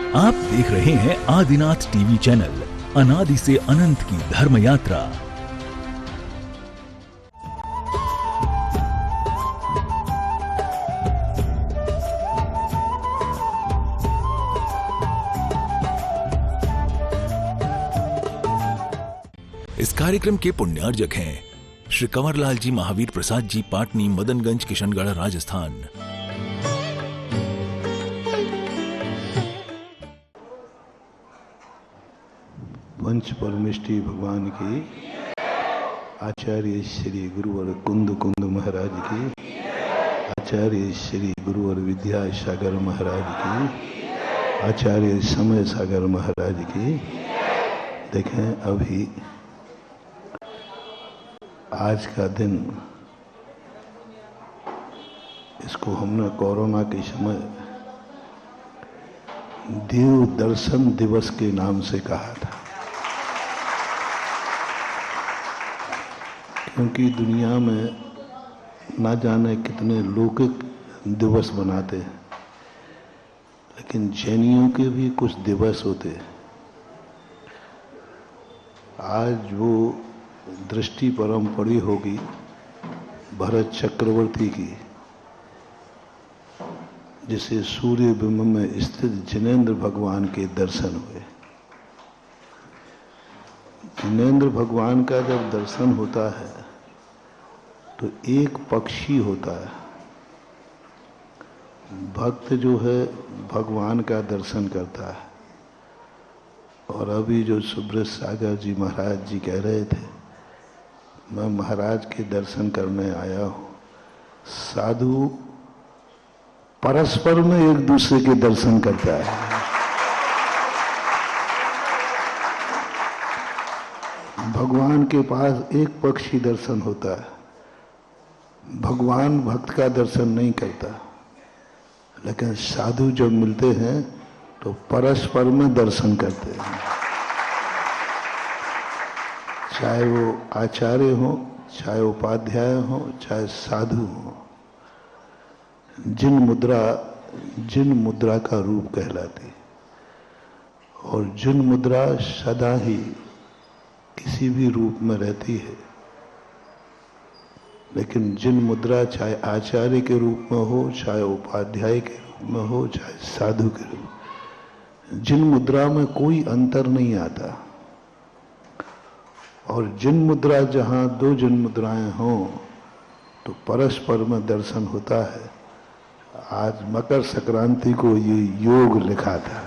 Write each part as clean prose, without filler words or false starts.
आप देख रहे हैं आदिनाथ टीवी चैनल, अनादि से अनंत की धर्म यात्रा। इस कार्यक्रम के पुण्यार्जक हैं श्री कंवरलाल जी महावीर प्रसाद जी, पाटनी, मदनगंज, किशनगढ़, राजस्थान। पंच परमेष्टि भगवान की, आचार्य श्री गुरुवर कुंद कुंद महाराज की, आचार्य श्री गुरुवर विद्यासागर महाराज की, आचार्य समय सागर महाराज की। देखें, अभी आज का दिन, इसको हमने कोरोना के समय देव दर्शन दिवस के नाम से कहा था, क्योंकि दुनिया में ना जाने कितने लौकिक दिवस बनाते हैं, लेकिन जैनियों के भी कुछ दिवस होते हैं। आज वो दृष्टि परम पड़ी होगी भरत चक्रवर्ती की, जिसे सूर्य बिंब में स्थित जिनेंद्र भगवान के दर्शन हुए। जिनेंद्र भगवान का जब दर्शन होता है तो एक पक्षी होता है। भक्त जो है भगवान का दर्शन करता है। और अभी जो सुब्रत सागर जी महाराज जी कह रहे थे, मैं महाराज के दर्शन करने आया हूं। साधु परस्पर में एक दूसरे के दर्शन करता है। भगवान के पास एक पक्षी दर्शन होता है। भगवान भक्त का दर्शन नहीं करता, लेकिन साधु जब मिलते हैं तो परस्पर में दर्शन करते हैं। चाहे वो आचार्य हो, चाहे उपाध्याय हो, चाहे साधु हो, जिन मुद्रा का रूप कहलाती। और जिन मुद्रा सदा ही किसी भी रूप में रहती है, लेकिन जिन मुद्रा चाहे आचार्य के रूप में हो, चाहे उपाध्याय के रूप में हो, चाहे साधु के रूप में, जिन मुद्रा में कोई अंतर नहीं आता। और जिन मुद्रा, जहां दो जिन मुद्राएं हों तो परस्पर में दर्शन होता है। आज मकर संक्रांति को ये योग लिखा था।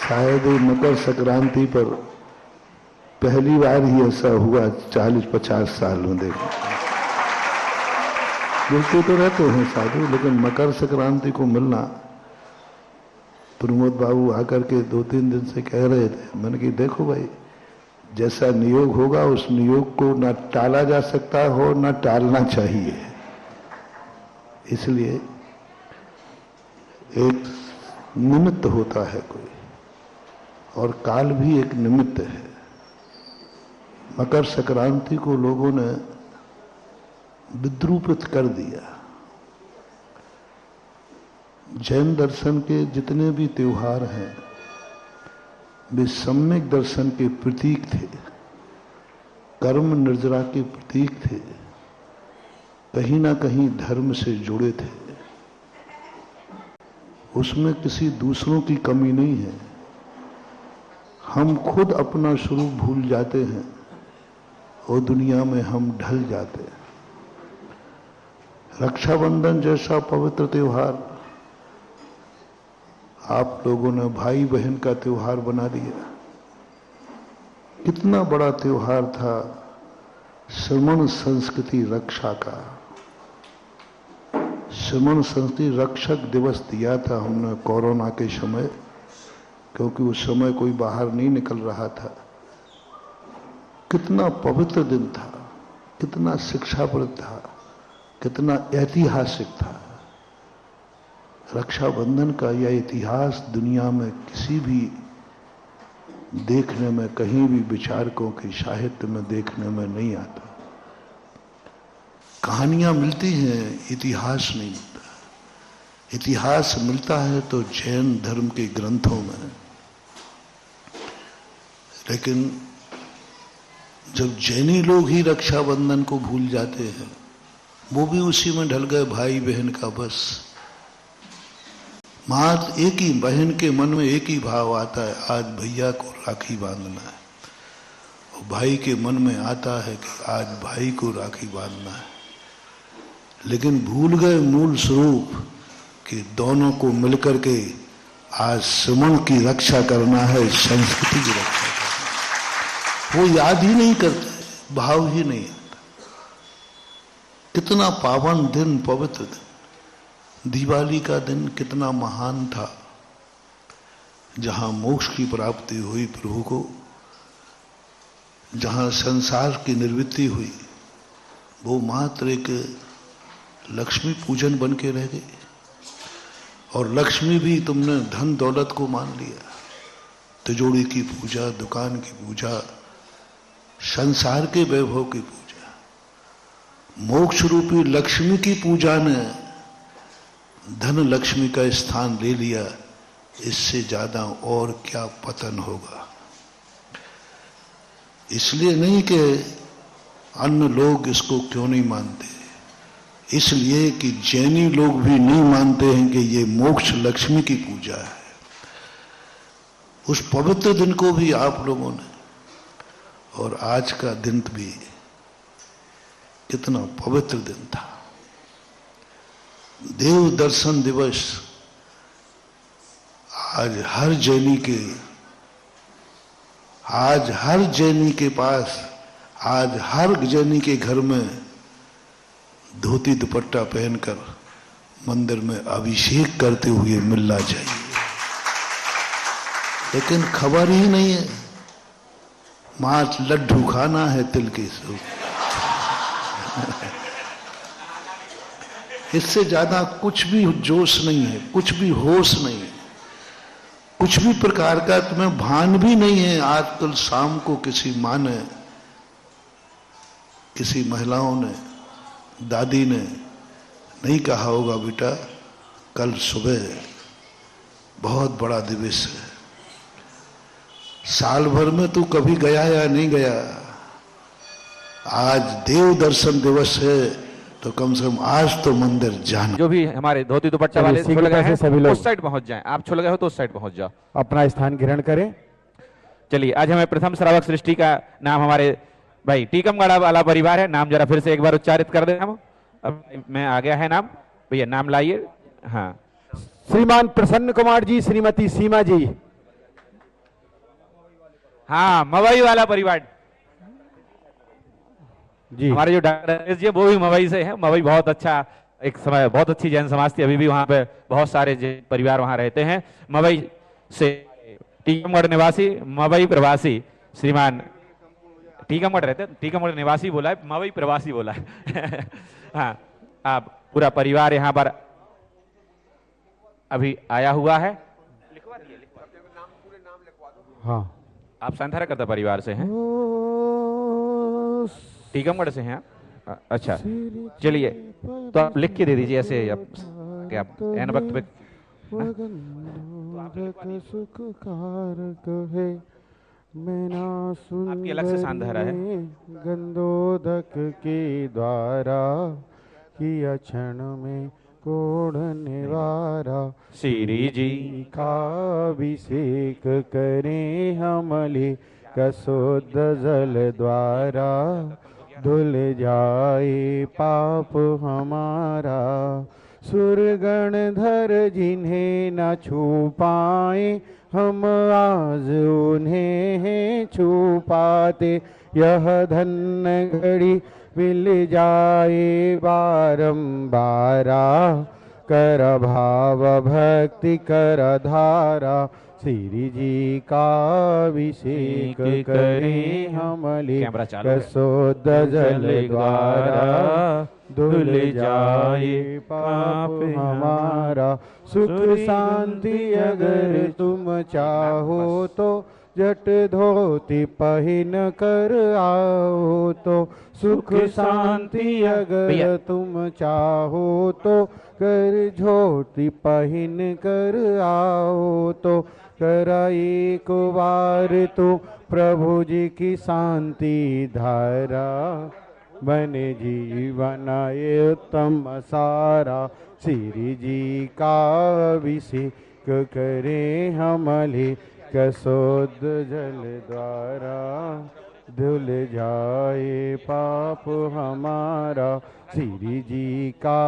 शायद मकर संक्रांति पर पहली बार ही ऐसा हुआ 40-50 साल में। देखो, मिलते तो रहते हैं साधु, लेकिन मकर संक्रांति को मिलना। प्रमोद बाबू आकर के 2-3 दिन से कह रहे थे। मैंने कहा देखो भाई, जैसा नियोग होगा उस नियोग को ना टाला जा सकता हो, ना टालना चाहिए। इसलिए एक निमित्त होता है कोई, और काल भी एक निमित्त है। मकर संक्रांति को लोगों ने विद्रूपित कर दिया। जैन दर्शन के जितने भी त्योहार हैं, वे सम्यक दर्शन के प्रतीक थे, कर्म निर्जरा के प्रतीक थे, कहीं ना कहीं धर्म से जुड़े थे। उसमें किसी दूसरों की कमी नहीं है। हम खुद अपना स्वरूप भूल जाते हैं और दुनिया में हम ढल जाते हैं। रक्षाबंधन जैसा पवित्र त्योहार आप लोगों ने भाई बहन का त्योहार बना दिया। कितना बड़ा त्योहार था श्रमण संस्कृति रक्षा का। श्रमण संस्कृति रक्षक दिवस दिया था हमने कोरोना के समय, क्योंकि उस समय कोई बाहर नहीं निकल रहा था। कितना पवित्र दिन था, कितना शिक्षाप्रद था, कितना ऐतिहासिक था। रक्षाबंधन का यह इतिहास दुनिया में किसी भी देखने में, कहीं भी विचारकों के साहित्य में देखने में नहीं आता। कहानियां मिलती हैं, इतिहास नहीं मिलता। इतिहास मिलता है तो जैन धर्म के ग्रंथों में, लेकिन जब जैनी लोग ही रक्षाबंधन को भूल जाते हैं, वो भी उसी में ढल गए भाई बहन का बस। मात्र एक ही बहन के मन में एक ही भाव आता है, आज भैया को राखी बांधना है, और भाई के मन में आता है कि आज भाई को राखी बांधना है। लेकिन भूल गए मूल स्वरूप कि दोनों को मिलकर के आज सुमन की रक्षा करना है, संस्कृति की रक्षा करना। वो याद ही नहीं करते, भाव ही नहीं आता। कितना पावन दिन, पवित्र दिन, दिवाली का दिन कितना महान था, जहां मोक्ष की प्राप्ति हुई प्रभु को, जहां संसार की निर्वृत्ति हुई। वो मात्र एक लक्ष्मी पूजन बन के रह गई, और लक्ष्मी भी तुमने धन दौलत को मान लिया। तिजोरी की पूजा, दुकान की पूजा, संसार के वैभव की पूजा। मोक्ष रूपी लक्ष्मी की पूजा ने धन लक्ष्मी का स्थान ले लिया। इससे ज्यादा और क्या पतन होगा। इसलिए नहीं कि अन्य लोग इसको क्यों नहीं मानते, इसलिए कि जैनी लोग भी नहीं मानते हैं कि ये मोक्ष लक्ष्मी की पूजा है। उस पवित्र दिन को भी आप लोगों ने, और आज का दिन भी कितना पवित्र दिन था। देव दर्शन दिवस आज हर जैनी के पास, आज हर जैनी के घर में धोती दुपट्टा पहनकर मंदिर में अभिषेक करते हुए मिलना चाहिए। लेकिन खबर ही नहीं है, मात्र लड्डू खाना है तिल के सूप। इससे ज्यादा कुछ भी जोश नहीं है, कुछ भी होश नहीं है, कुछ भी प्रकार का तुम्हें भान भी नहीं है। आजकल शाम को किसी माँ ने, किसी महिलाओं ने, दादी ने नहीं कहा होगा, बेटा कल सुबह बहुत बड़ा दिवस है, साल भर में तू कभी गया या नहीं गया, आज देव दर्शन दिवस है तो कम से कम आज तो मंदिर जाना। जो भी हमारे धोती दुपट्टा वाले छुल गए हैं सभी लोग उस साइड पहुंच जाएं। आप छुल गए हो तो उस साइड पहुंच जाओ, अपना स्थान ग्रहण करें। चलिए, आज हमें प्रथम श्रावक सृष्टि का नाम हमारे भाई टीकमगढ़ वाला परिवार है। नाम जरा फिर से एक बार उच्चारित कर दें। हम अब मैं आ गया है नाम, भैया नाम लाइए। हाँ, श्रीमान प्रसन्न कुमार जी, श्रीमती सीमा जी। हाँ, मवई वाला परिवार जी। हमारे जो डॉक्टर जी वो भी मवई से है। मवई बहुत अच्छा, एक समय बहुत अच्छी जैन समाज थी, अभी भी वहां पे बहुत सारे जैन परिवार वहां रहते हैं। मवई से टीकमगढ़ निवासी, मवई प्रवासी श्रीमान, टीकमगढ़ रहते, टीकमगढ़ निवासी बोला है, मवई प्रवासी बोला है। हाँ, आप पूरा परिवार यहाँ पर अभी आया हुआ है। लिखवा दिए, हाँ, आप संथरा करता परिवार से हैं, टीकमगढ़ से हैं। अच्छा, चलिए तो आप लिख के दे दीजिए ऐसे, क्या आप एन वक्त पे आपकी अलग से सांधरा है। गंदोदक के द्वारा किया क्षण में कोढ़ निवारा, श्री जी का अभिषेक करें हमले कसोद जल द्वारा, धुल जाए पाप हमारा। सुरगण धर जिन्हें न छू पाए, हम आज उन्हें छू पाते। यह धन्य घड़ी मिल जाए बारंबारा, कर भाव भक्ति कर धारा। श्री जी का अभिषेक करें हमले कसोद जल द्वारा, धुल जाए पाप हमारा। सुख शांति अगर तुम चाहो तो जट धोती पहिन कर आओ तो सुख शांति अगर तुम चाहो तो कर झोटी पहिन कर आओ तो करा एक बार तो प्रभु जी की शांति धारा बने जीवन ये उत्तम सारा श्री जी का अभिषेक करें हमले कसोद जल द्वारा धुल जाए पाप हमारा श्री जी का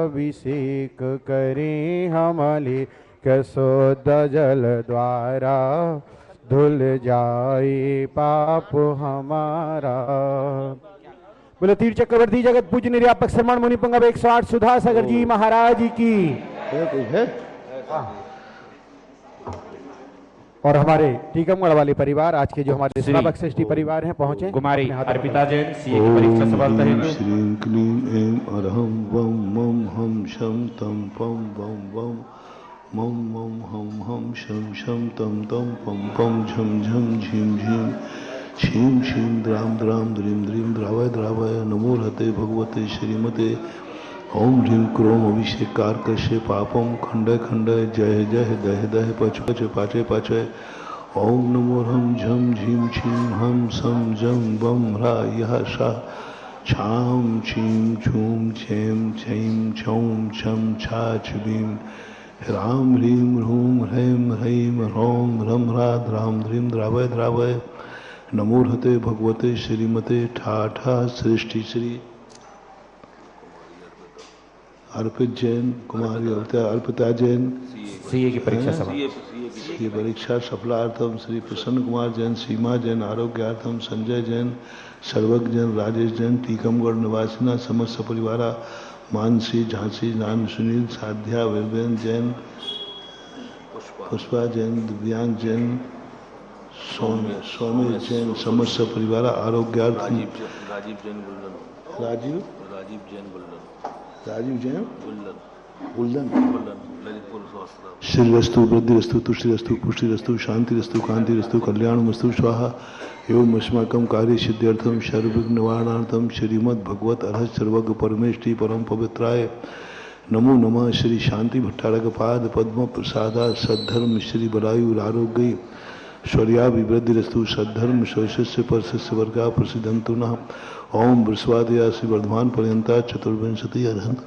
अभिषेक करें हमले कसोद जल द्वारा धुल जाए पाप हमारा। बोले तीर चक्रवर्ती जगत पूज्य निर्यापक श्रमण मुनि पंगव 108 सुधा सागर जी महाराज की। और हमारे टीकमगढ़ वाले परिवार आज के जो हमारे श्रावक श्रेष्ठी परिवार हैं पहुंचे। कुमारी अर्पिता जैन सीए की परीक्षा सफलता हेतु। श्रीं क्लीं ऐं अरहं वं मं हम शं तं पं वं वं मं मं हम हम शं शं तं तं पं पं झं झं झीं झीं क्षीं क्षीं द्रां द्रां द्रीं द्रीं द्रावय द्रावय नमो रहते भगवते श्रीमते ओम ह्रीं क्रोम अभिषेकार कश्य पापम खंडय खंडय जय जय दह दह पच पच पाचय पाचय ओम नमो हम झम झीं छीं हम सम जम बम ह्रा यह शा छाम छीं छूम छेम छईं छौं छम छा छबीं ह्रां ह्रीं ह्रूं ह्रैं ह्रैं ह्रौं ह्रम ह्राद राम ह्रीं द्रावय द्रावय नमो रहते भगवते श्रीमते ठा ठा सृष्टि श्री अर्पित जैन कुमारी अर्पिता जैन सीए की परीक्षा सफल। ये परीक्षा सफलार्थम श्री प्रसन्न कुमार जैन सीमा जैन आरोग्यार्थम संजय जैन सर्वज्ञ जैन राजेश जैन टीकमगढ़ निवासिना समस्त परिवारा मानसी झांसी नान सुनील साध्या वीरबेन जैन पुष्पा जैन दिव्यांग जैन स्वामी जैन समस्त परिवार आरोग्यार्थम राजीव जैन गुल्लन श्रीरस्तु वृद्धिरस्तु तुष्टिरस्तु पुष्टिरस्तु शांतिरस्तु कांतिरस्तु कल्याणमस्तु स्वाहा एवं अस्माकं कार्य सिद्ध्यर्थम सर्वविघ्न निवारणार्थम श्रीमद् भगवत अर्हत सर्वज्ञ परमेष्टि परम पवित्राय नमो नमः। श्री शांति भट्टारक पाद पद्म प्रसादा सद्धर्म श्री बलायु आरोग्य शौर्या विवृद्धिरस्तु सद्धर्म शौशस्य परस्य वर्गा प्रसिद्धंतु नः। ओम वृषवादया श्री वर्धमान पर्यंता चतुर्विंशति अर्हंत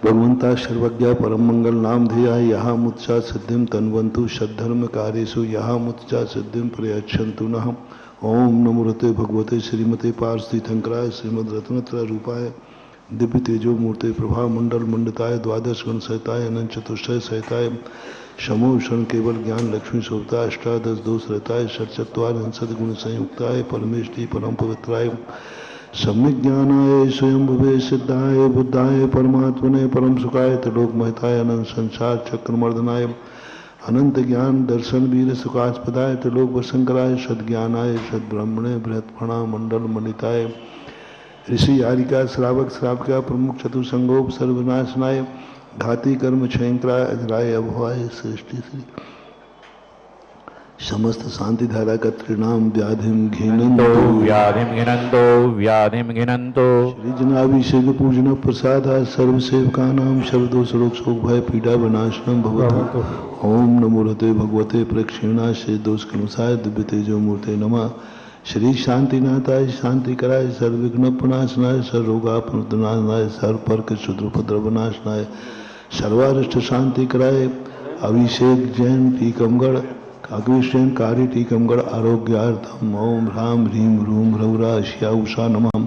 भगवंता सर्वज्ञा परम मंगल नाम ध्येया यहाँ मुत्सा सिद्धिम तन्वंतु सद्धर्म कार्येषु यहाँ मुत्सा सिद्धिम प्रयच्छन्तु नः। ओम नमो रते भगवते श्रीमते पार्थिथंकराय श्रीमद रत्नत्रय रूपाय दिव्य तेजो मूर्ते प्रभा मंडल मंडिताय द्वादश गण सहिताय अनंत चतुष्टय सहिताय समो क्षण केवल ज्ञान लक्ष्मी शोभता अष्टादश दोष रहताय षट्चत्वार सदगुण संयुक्ताय परमेष्टि परम पवित्राय सम्यक ज्ञानाय स्वयं भवे सिद्धाय बुद्धाय परमात्मने परम सुखाय त्रिलोक महताय अनंत संसार चक्रमर्दनाय अनंत ज्ञान दर्शन वीर सुखास्पदाय त्रिलोक वशंकराय सद्ज्ञानाय सद्ब्रह्मणे बृहत्फणा मंडल मंडिताय ऋषि आरिका श्रावक श्राविका प्रमुख चतुसंगोप सर्वनाशनाय घाती कर्म क्षयंकराय अजराय अभवाय सृष्टि श्री समस्त शांति धारा का त्रिनाम व्याधिम घिनंतो श्री जनाभिषेक पूजन प्रसाद सर्व सेवका नाम सर्वदोष रोग शोक भय पीड़ा विनाशनम भवतु। ओम नमो रहते भगवते प्रक्षिणा से दोष कनुसाय दिव्य तेजो मूर्ते नमः। श्री शांतिनाथाय शांति कराय सर्वविघ्न प्रनाशनाय सर्वरोगापनाशनाय सर्वपर्क शुद्रपद्र विनाशनाय सर्वारिष्ट शांति कराय अभिषेक जैन टीकमगढ़ काकविष्ण कार्य टीकमगढ़ आरोग्यार्थम ओम ह्रां ह्रीं ह्रूं ह्रौरा श्या उषा नमः।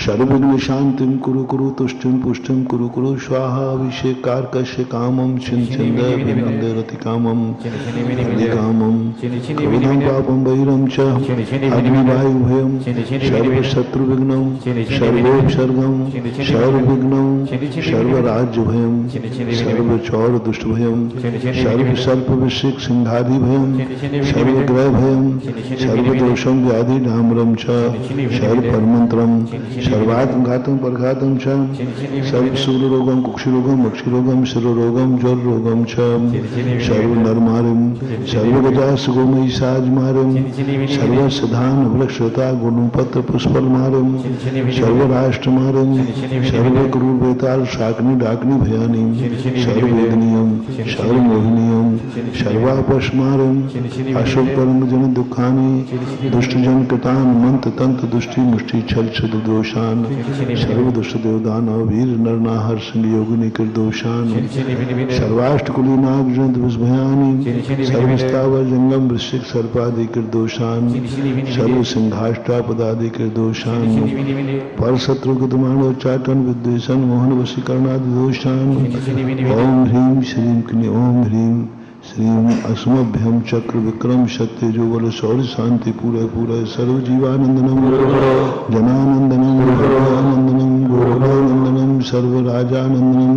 सर्वविघ्न शांतिम कुरु कुरु तुष्टिम पुष्टिम कुरु कुरु स्वाहा अभिषेक कारकस्य कामम छिंदय विनंदे रति कामम कामम कविदं पापम वैरम च अग्निवायु भयम सर्व शत्रु विघ्नम सर्वोपसर्गम सर्वविघ्नम सर्वराज्य भयम सर्व चौर दुष्ट भयम सर्व सर्प विषिक सिंहादि भयम सर्वग्रह भयम सर्वदोषम व्याधि डामरम च सर्व परमंत्रम सर्वात्म घातम परघातम च सर्व सूर्य रोगम कुक्षि रोगम अक्षि रोगम शिरो रोगम ज्वर रोगम च सर्व नरमारिम सर्व गजा सुगोमयी साज मारिम सर्व सिधान वृक्षता गुणपत्र पुष्पल मारिम सर्व राष्ट्र मारिम सर्व क्रूर बेताल शाकनी डाकनी भयानी सर्व वेदनीयम सर्व मोहिनीयम सर्वापस्मारम अशुभ कर्म जन दुखानी दुष्ट जन कृतान मंत्र तंत्र दुष्टि मुष्टि छल छद दोषान सर्व दुष्ट देवदान वीर नरनाहर संग योगिनी कर दोषान सर्वाष्ट कुली नाग जंत भयानी सर्वस्तावर जंगम वृश्चिक सर्पादि कर दोषान सर्व सिंहाष्टा पदादि कर दोषान पर शत्रु कुमारोच्चाटन विद्वेषण मोहन वशीकरणादि दोषान ओम ह्रीं श्रीं क्लीं ओम ह्रीं श्रीं अस्मभ्यम चक्र विक्रम सत्य जो बल शौर्य शांति पूरे पूरे सर्व जीवानंदनम जनानंदनम हृदयानंदनम गोकुलानंदनम सर्व राजानंदनम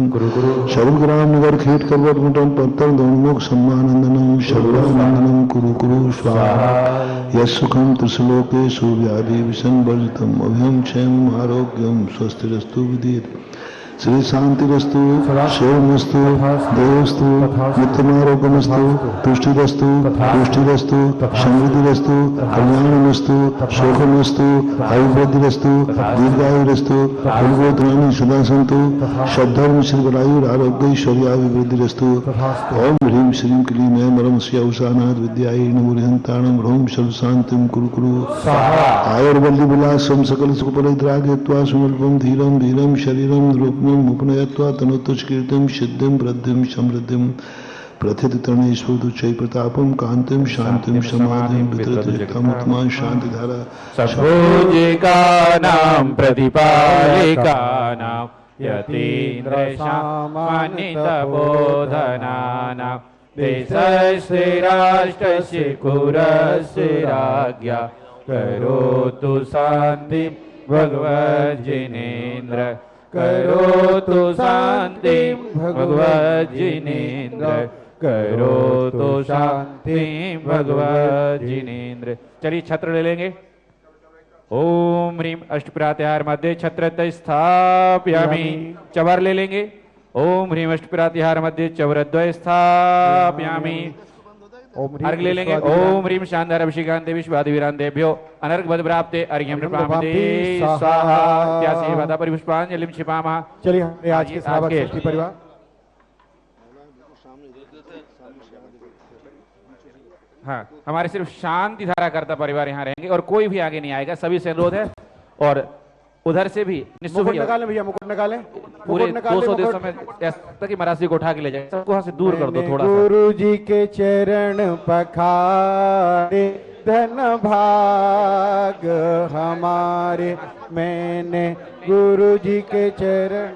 सर्व ग्राम नगर खेत करवट मुटम पत्तर दोन्मुख सम्मानंदनम सर्वानंदनम कुरु कुरु स्वाहा यस्सुखम त्रिशलोके सूर्यादि विषम वर्जितम अभयम क्षेम आरोग्यम स्वस्तिरस्तु विदित श्री शांतिरस्तु शिवमस्तु देवस्तु नित्यमारोग्यमस्तु तुष्टिरस्तु पुष्टिरस्तु समृद्धिरस्तु कल्याणमस्तु शोकमस्तु आयुर्वृद्धिरस्तु दीर्घायुरस्तु कुलगोत्राणि सदा सन्तु शब्धर्म श्रीवरायुर आरोग्य ऐश्वर्याभिवृद्धिरस्तु ओम ह्रीं श्रीं क्लीं ऐं परमस्य उषानाथ विद्यायै नमो हन्ताणं ह्रौं सर्व शान्तिं कुरु कुरु आयुर्वल्ली विलासं सकल सुखपरित्रागत्वा सुमल्पं धीरं धीरं शरीरं रूपं उपनयत्वा तनोत्तुष्कीर्तिं सिद्धिं वृद्धिं समृद्धिं प्रथिततरणेश्वरुच्चै प्रतापं कान्तिं शान्तिं समाधिं वितरतिष्ठमुत्तमां शान्तिधारा सभोजिकानां प्रतिपालिकानां यतीन्द्रसामान्यतबोधनानां देशस्य राष्ट्रस्य कुरस्य राज्ञा करोतु शान्तिं भगवज्जिनेन्द्र करोतु शान्तिं भगवज्जिनेन्द्र करोतु शान्तिं भगवज्जिनेन्द्र। चलिए छत्र ले लेंगे। ओम ह्रीं अष्टप्रात्याहार मध्य छत्र स्थापयामि। चवर ले लेंगे। ओम ह्रीं अष्टप्रात्याहार मध्य चवरद्वय स्थापयामि। अर्घ ले लेंगे। ओम ह्रीं शांतार अभिषेकांते विश्वादिवीरांतेभ्यो अनर्घ बद प्राप्ते अर्घ्यं प्रपामते स्वाहा। त्यासे वादा परिपुष्पांजलिं क्षिपामः। चलिए आज के श्रावक षष्ठी परिवार हाँ, हमारे सिर्फ शांति धारा करता परिवार यहाँ रहेंगे और कोई भी आगे नहीं आएगा। सभी से अनुरोध है और उधर से भी मुकुट निकालें भैया, मुकुट निकालें। पूरे 200 देशों में ऐसा कि महाराज जी को उठा के ले जाए, सबको वहां से दूर कर दो थोड़ा सा। गुरु जी के चरण पखारे धन भाग हमारे, मैंने गुरु जी के चरण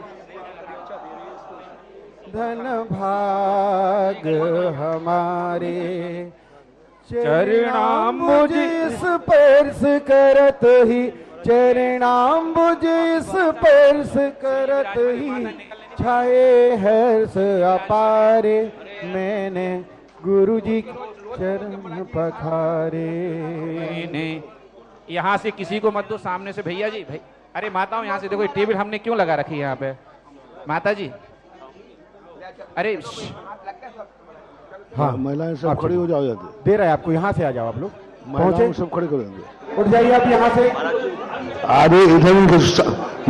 धन भाग हमारे, चरणाम्बुज स्पर्श करत ही, चरणाम्बुज स्पर्श करत ही छाए हर्ष अपारे, मैंने गुरु जी चरण पखारे। यहाँ से किसी को मत दो, सामने से भैया जी भाई। अरे माताओं यहाँ से देखो, ये टेबल हमने क्यों लगा रखी है यहाँ पे माता जी। अरे हाँ, महिलाएं सब खड़ी हो जाओ, जाते दे रहा है आपको, यहाँ से आ जाओ आप लोग, महिलाओं सब खड़े करेंगे। उठ जाइए आप यहाँ से। अरे इधर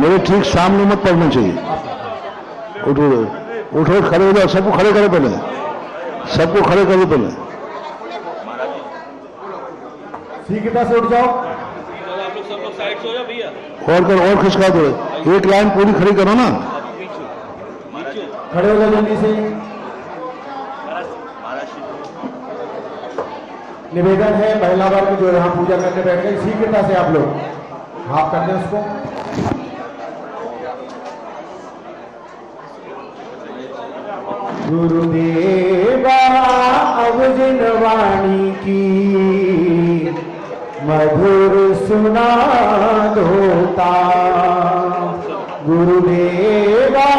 मेरे ठीक सामने मत पड़ना चाहिए। उठो उठो, खड़े हो जाओ, सबको खड़े करो पहले, सबको खड़े करो पहले। सीधा से उठ जाओ। आप लोग सब लोग साइड से हो जाओ भैया। और करो, और खिसका दो, एक लाइन पूरी खड़ी करो ना। खड़े हो जाओ जल्दी से। निवेदन है महिला वर्ग जो यहाँ पूजा करने बैठ गए, शीघ्रता से आप लोग हाफ कर दें उसको। गुरुदेवा अब जिन वाणी की मधुर सुना धोता, गुरुदेवा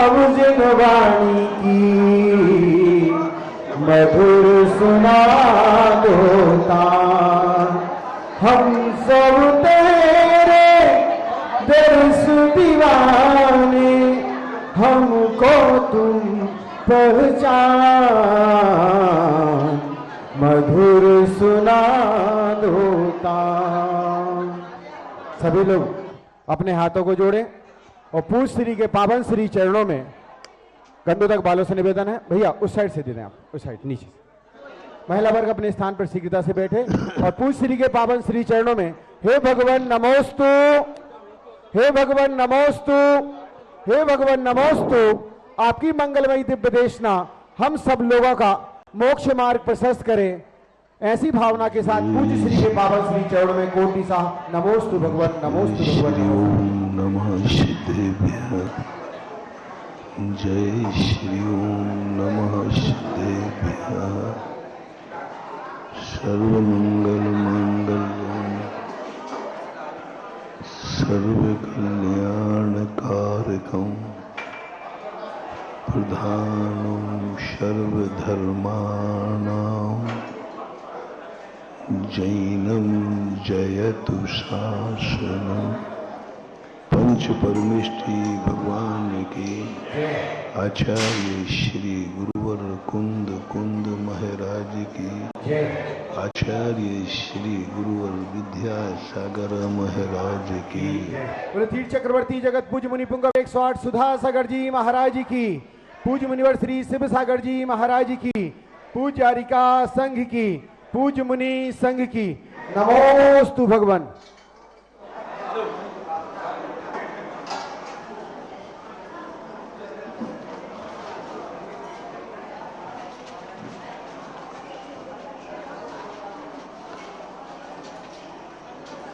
अब जिन वाणी की मधुर सुना दोता, हम सब तेरे को तुम पहचान, मधुर सुना होता। सभी लोग अपने हाथों को जोड़ें और पूज्य श्री के पावन श्री चरणों में कंधों तक बालों से निवेदन है। भैया उस साइड से दे दें, आप उस साइड नीचे। महिला वर्ग अपने स्थान पर शीघ्रता से बैठे और पूज्य श्री के पावन श्री चरणों में हे भगवान नमोस्तु, हे भगवान नमोस्तु, हे भगवान नमोस्तु। आपकी मंगलमयी दिव्य देशना हम सब लोगों का मोक्ष मार्ग प्रशस्त करे, ऐसी भावना के साथ पूज्य श्री के पावन श्री चरणों में कोटि सा नमोस्तु भगवान, नमोस्तु भगवान। ओम नमः सिद्धेभ्यः, जय श्री ओम नमः सिद्धेभ्यः। सर्वमंगल मांगल्यं सर्वकल्याणकारकं प्रधानं सर्वधर्माणां जैनं जयतु शासनं। पंच परमेष्टि भगवान की, आचार्य श्री गुरुवर कुंद कुंद महाराज की, आचार्य श्री गुरुवर विद्यासागर महाराज की, तीर्थ चक्रवर्ती जगत पूज्य मुनि पुंगव 108 सुधा सागर जी महाराज की, पूज्य मुनिवर श्री शिव सागर जी महाराज की, पूज्य आरिका संघ की, पूज्य मुनि संघ की, नमोस्तु भगवान।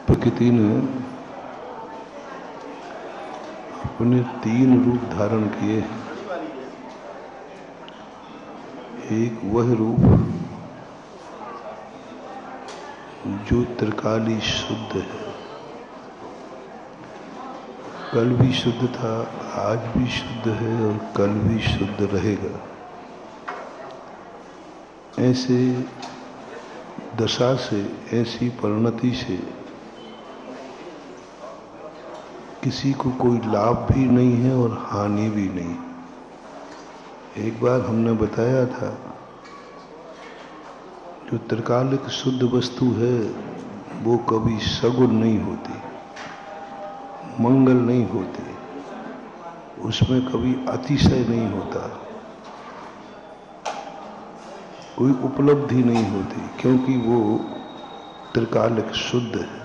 प्रकृति ने अपने 3 रूप धारण किए। एक वह रूप जो त्रिकाली शुद्ध है, कल भी शुद्ध था, आज भी शुद्ध है और कल भी शुद्ध रहेगा। ऐसे दशा से, ऐसी परिणति से किसी को कोई लाभ भी नहीं है और हानि भी नहीं। एक बार हमने बताया था, जो त्रिकालिक शुद्ध वस्तु है वो कभी सगुण नहीं होती, मंगल नहीं होती, उसमें कभी अतिशय नहीं होता, कोई उपलब्धि नहीं होती, क्योंकि वो त्रिकालिक शुद्ध है।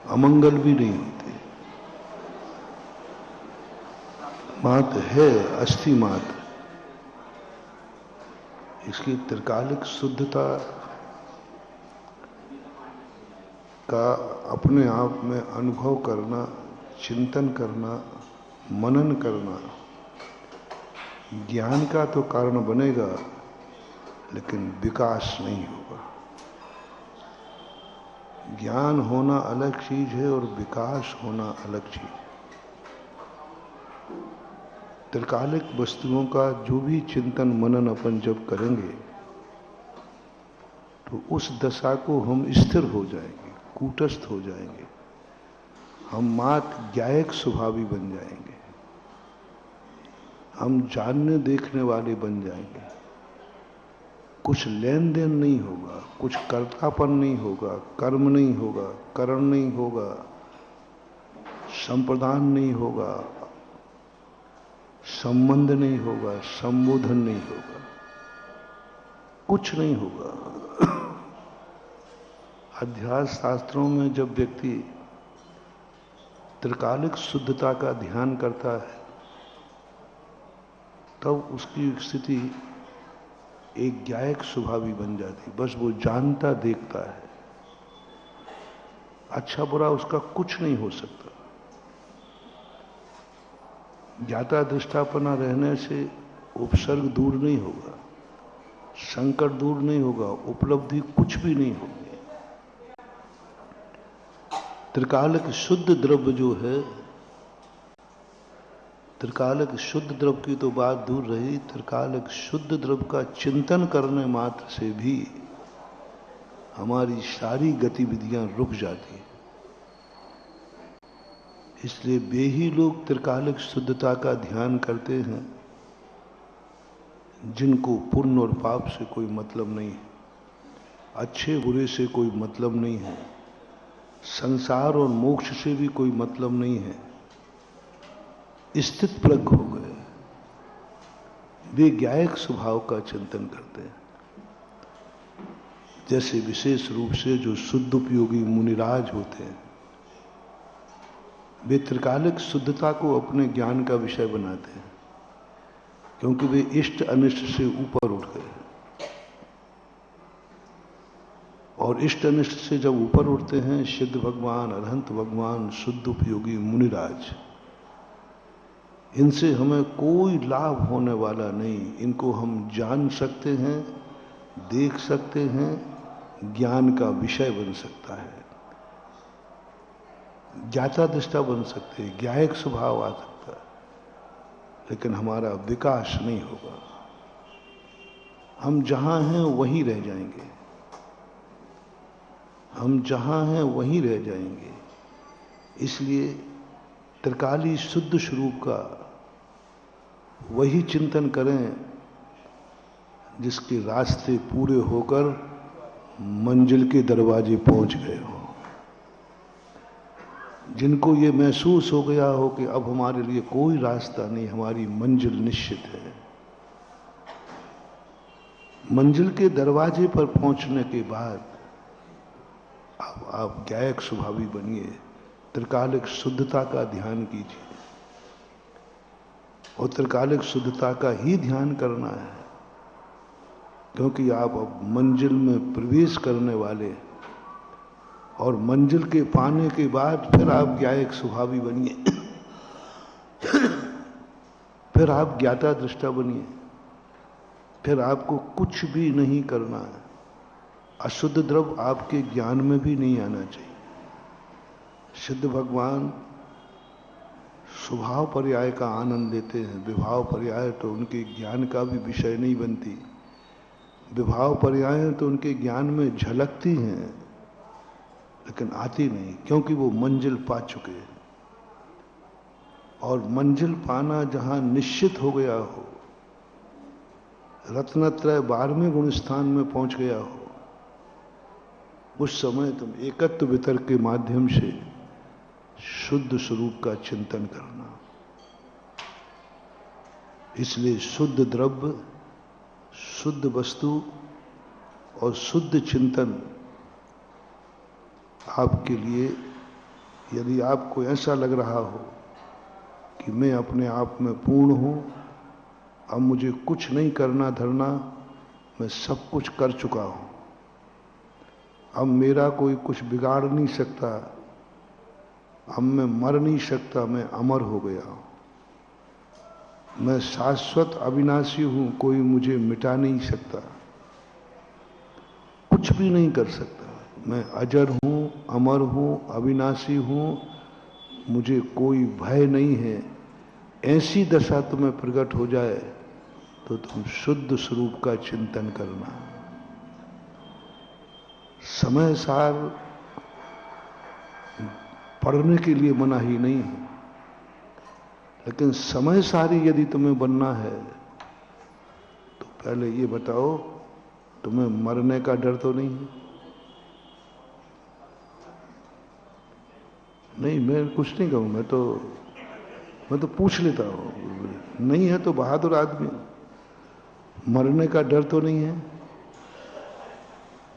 अमंगल भी नहीं होती। मात है अस्थि मात। इसकी त्रिकालिक शुद्धता का अपने आप में अनुभव करना, चिंतन करना, मनन करना ज्ञान का तो कारण बनेगा, लेकिन विकास नहीं होगा। ज्ञान होना अलग चीज है और विकास होना अलग चीज है। त्रिकालिक वस्तुओं का जो भी चिंतन मनन अपन जब करेंगे तो उस दशा को हम स्थिर हो जाएंगे, कूटस्थ हो जाएंगे, हम मात ज्ञायक स्वभावी बन जाएंगे, हम जानने देखने वाले बन जाएंगे। कुछ लेन देन नहीं होगा, कुछ कर्तापन नहीं होगा, कर्म नहीं होगा, करण नहीं होगा, संप्रदान नहीं होगा, संबंध नहीं होगा, संबोधन नहीं होगा, कुछ नहीं होगा। अध्यास शास्त्रों में जब व्यक्ति त्रिकालिक शुद्धता का ध्यान करता है तब उसकी स्थिति एक ज्ञायक स्वभावी बन जाती, बस वो जानता देखता है, अच्छा बुरा उसका कुछ नहीं हो सकता। ज्ञाता दृष्टापना रहने से उपसर्ग दूर नहीं होगा, संकट दूर नहीं होगा, उपलब्धि कुछ भी नहीं होगी। त्रिकालिक शुद्ध द्रव्य जो है, त्रिकालिक शुद्ध द्रव्य की तो बात दूर रही, त्रिकालिक शुद्ध द्रव्य का चिंतन करने मात्र से भी हमारी सारी गतिविधियां रुक जाती हैं। इसलिए वे ही लोग त्रिकालिक शुद्धता का ध्यान करते हैं जिनको पुण्य और पाप से कोई मतलब नहीं है, अच्छे बुरे से कोई मतलब नहीं है, संसार और मोक्ष से भी कोई मतलब नहीं है, स्थित प्रज्ञ हो गए। वे ज्ञायक स्वभाव का चिंतन करते हैं। जैसे विशेष रूप से जो शुद्ध उपयोगी मुनिराज होते हैं, वे त्रिकालिक शुद्धता को अपने ज्ञान का विषय बनाते हैं, क्योंकि वे इष्ट अनिष्ट से ऊपर उठ गए। और इष्ट अनिष्ट से जब ऊपर उठते हैं, सिद्ध भगवान, अरहंत भगवान, शुद्ध उपयोगी मुनिराज, इनसे हमें कोई लाभ होने वाला नहीं। इनको हम जान सकते हैं, देख सकते हैं, ज्ञान का विषय बन सकता है, ज्ञाता दृष्टा बन सकते हैं, ज्ञायक स्वभाव आ सकता है, लेकिन हमारा विकास नहीं होगा। हम जहां हैं वहीं रह जाएंगे, हम जहां हैं वहीं रह जाएंगे। इसलिए त्रिकाली शुद्ध स्वरूप का वही चिंतन करें जिसके रास्ते पूरे होकर मंजिल के दरवाजे पहुंच गए हो, जिनको ये महसूस हो गया हो कि अब हमारे लिए कोई रास्ता नहीं, हमारी मंजिल निश्चित है। मंजिल के दरवाजे पर पहुंचने के बाद अब आप ज्ञायक स्वभावी बनिए, त्रिकालिक शुद्धता का ध्यान कीजिए। और त्रिकालिक शुद्धता का ही ध्यान करना है, क्योंकि आप अब मंजिल में प्रवेश करने वाले, और मंजिल के पाने के बाद फिर आप ज्ञायक स्वभावी बनिए, फिर आप ज्ञाता दृष्टा बनिए, फिर आपको कुछ भी नहीं करना है। अशुद्ध द्रव्य आपके ज्ञान में भी नहीं आना चाहिए। सिद्ध भगवान स्वभाव पर्याय का आनंद लेते हैं, विभाव पर्याय तो उनके ज्ञान का भी विषय नहीं बनती। विभाव पर्याय तो उनके ज्ञान में झलकती हैं, लेकिन आती नहीं, क्योंकि वो मंजिल पा चुके हैं। और मंजिल पाना जहां निश्चित हो गया हो, रत्नत्रय 12वें गुण स्थान में पहुंच गया हो, उस समय तुम एकत्व वितर्क के माध्यम से शुद्ध स्वरूप का चिंतन करना। इसलिए शुद्ध द्रव्य, शुद्ध वस्तु और शुद्ध चिंतन आपके लिए, यदि आपको ऐसा लग रहा हो कि मैं अपने आप में पूर्ण हूं, अब मुझे कुछ नहीं करना धरना, मैं सब कुछ कर चुका हूं, अब मेरा कोई कुछ बिगाड़ नहीं सकता, अब मैं मर नहीं सकता, मैं अमर हो गया हूं, मैं शाश्वत अविनाशी हूं, कोई मुझे मिटा नहीं सकता, कुछ भी नहीं कर सकता, मैं अजर हूं, अमर हूं, अविनाशी हूं, मुझे कोई भय नहीं है। ऐसी दशा तुम्हें प्रकट हो जाए तो तुम शुद्ध स्वरूप का चिंतन करना। समय सार पढ़ने के लिए मनाही नहीं है, लेकिन समय सारी यदि तुम्हें बनना है तो पहले ये बताओ, तुम्हें मरने का डर तो नहीं है? नहीं, मैं कुछ नहीं कहूँ, मैं तो पूछ लेता हूँ। नहीं है तो बहादुर आदमी। मरने का डर तो नहीं है?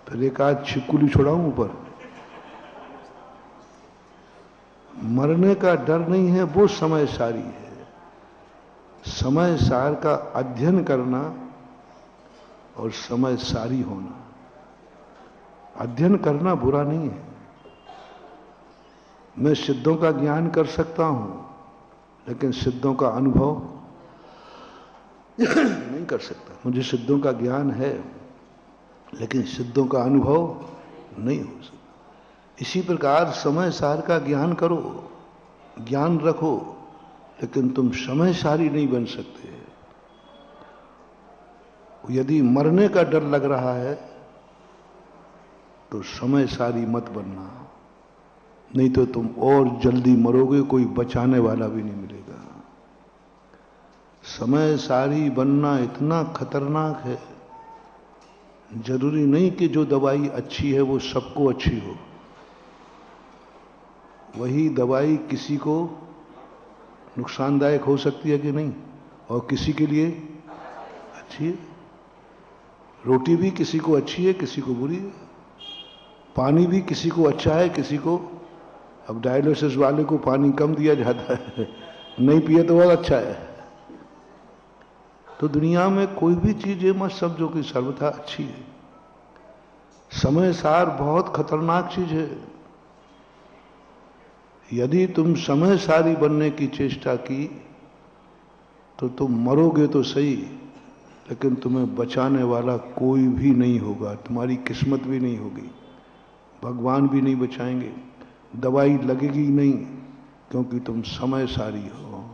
फिर एक आध छिकुली छोड़ाऊं ऊपर। मरने का डर नहीं है, वो समय सारी है। समय सार का अध्ययन करना और समय सारी होना। अध्ययन करना बुरा नहीं है। मैं सिद्धों का ज्ञान कर सकता हूं, लेकिन सिद्धों का अनुभव नहीं कर सकता। मुझे सिद्धों का ज्ञान है, लेकिन सिद्धों का अनुभव नहीं हो सकता। इसी प्रकार समय सार का ज्ञान करो, ज्ञान रखो, लेकिन तुम समय सारी नहीं बन सकते। यदि मरने का डर लग रहा है तो समय सारी मत बनना। नहीं तो तुम और जल्दी मरोगे, कोई बचाने वाला भी नहीं मिलेगा। समय सारी बनना इतना खतरनाक है। जरूरी नहीं कि जो दवाई अच्छी है वो सबको अच्छी हो। वही दवाई किसी को नुकसानदायक हो सकती है कि नहीं, और किसी के लिए अच्छी है। रोटी भी किसी को अच्छी है, किसी को बुरी है। पानी भी किसी को अच्छा है, किसी को, अब डायलिसिस वाले को पानी कम दिया जाता है, नहीं पिए तो बहुत अच्छा है। तो दुनिया में कोई भी चीज मत समझो कि सर्वथा अच्छी है। समय सार बहुत खतरनाक चीज है। यदि तुम समय सारी बनने की चेष्टा की तो तुम मरोगे तो सही, लेकिन तुम्हें बचाने वाला कोई भी नहीं होगा। तुम्हारी किस्मत भी नहीं होगी, भगवान भी नहीं बचाएंगे, दवाई लगेगी नहीं, क्योंकि तुम समय सारी हो।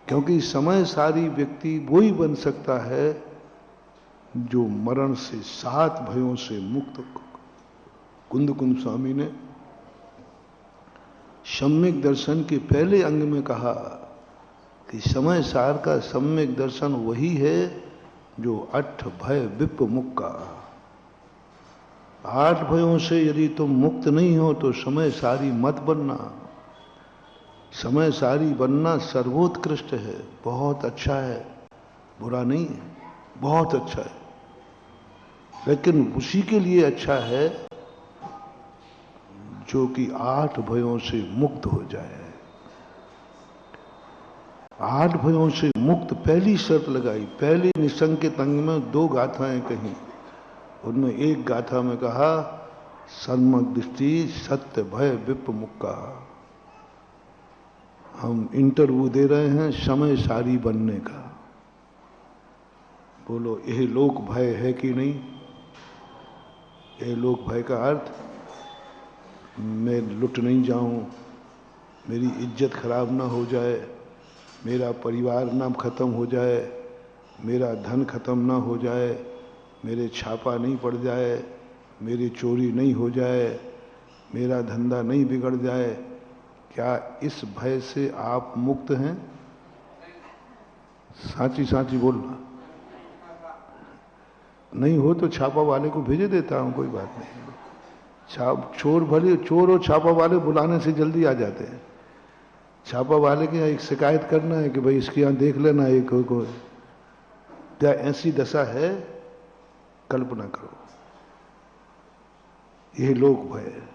क्योंकि समय सारी व्यक्ति वही बन सकता है जो मरण से, 7 भयों से मुक्त। कुंद कुंद स्वामी ने सम्यक दर्शन के पहले अंग में कहा कि समय सार का सम्यक दर्शन वही है जो 8 भय विप मुक्का। 8 भयों से यदि तुम मुक्त नहीं हो तो समय सारी मत बनना। समय सारी बनना सर्वोत्कृष्ट है, बहुत अच्छा है, बुरा नहीं है, बहुत अच्छा है। लेकिन उसी के लिए अच्छा है जो कि 8 भयों से मुक्त हो जाए। 8 भयों से मुक्त पहली शर्त लगाई। पहले निसंकेत अंग में 2 गाथाएं कही। उनमें एक गाथा में कहा सन्मक दृष्टि सत्य भय विप मुक्का। हम इंटरव्यू दे रहे हैं समय सारी बनने का। बोलो यह लोक भय है कि नहीं? यह लोक भय का अर्थ मैं लुट नहीं जाऊं, मेरी इज्जत खराब ना हो जाए, मेरा परिवार ना खत्म हो जाए, मेरा धन खत्म ना हो जाए, मेरे छापा नहीं पड़ जाए, मेरी चोरी नहीं हो जाए, मेरा धंधा नहीं बिगड़ जाए। क्या इस भय से आप मुक्त हैं? साची साची बोलना। नहीं हो तो छापा वाले को भेजे देता हूं, कोई बात नहीं। चोर भले, चोर और छापा वाले बुलाने से जल्दी आ जाते हैं। छापा वाले के यहाँ एक शिकायत करना है कि भाई इसके यहाँ देख लेना एक को। क्या ऐसी दशा है? कल्पना करो। यह लोक भय है,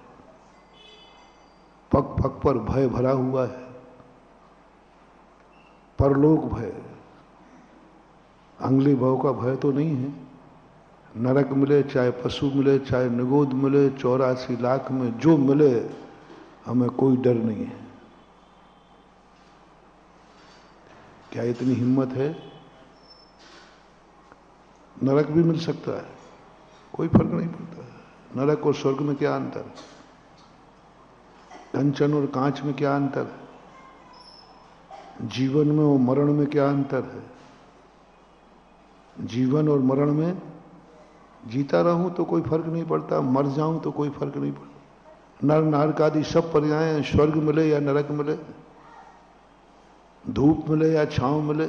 पग पग पर भय भरा हुआ है। परलोक भय, अंगली भाव का भय तो नहीं है। नरक मिले, चाहे पशु मिले, चाहे निगोद मिले, 84 लाख में जो मिले, हमें कोई डर नहीं है। क्या इतनी हिम्मत है? नरक भी मिल सकता है, कोई फर्क नहीं पड़ता। नरक और स्वर्ग में क्या अंतर? कंचन और कांच में क्या अंतर है? जीवन में और मरण में क्या अंतर है? जीवन और मरण में जीता रहूं तो कोई फर्क नहीं पड़ता, मर जाऊं तो कोई फर्क नहीं पड़ता। नर नारक आदि सब पर्याय, स्वर्ग मिले या नरक मिले, धूप मिले या छांव मिले,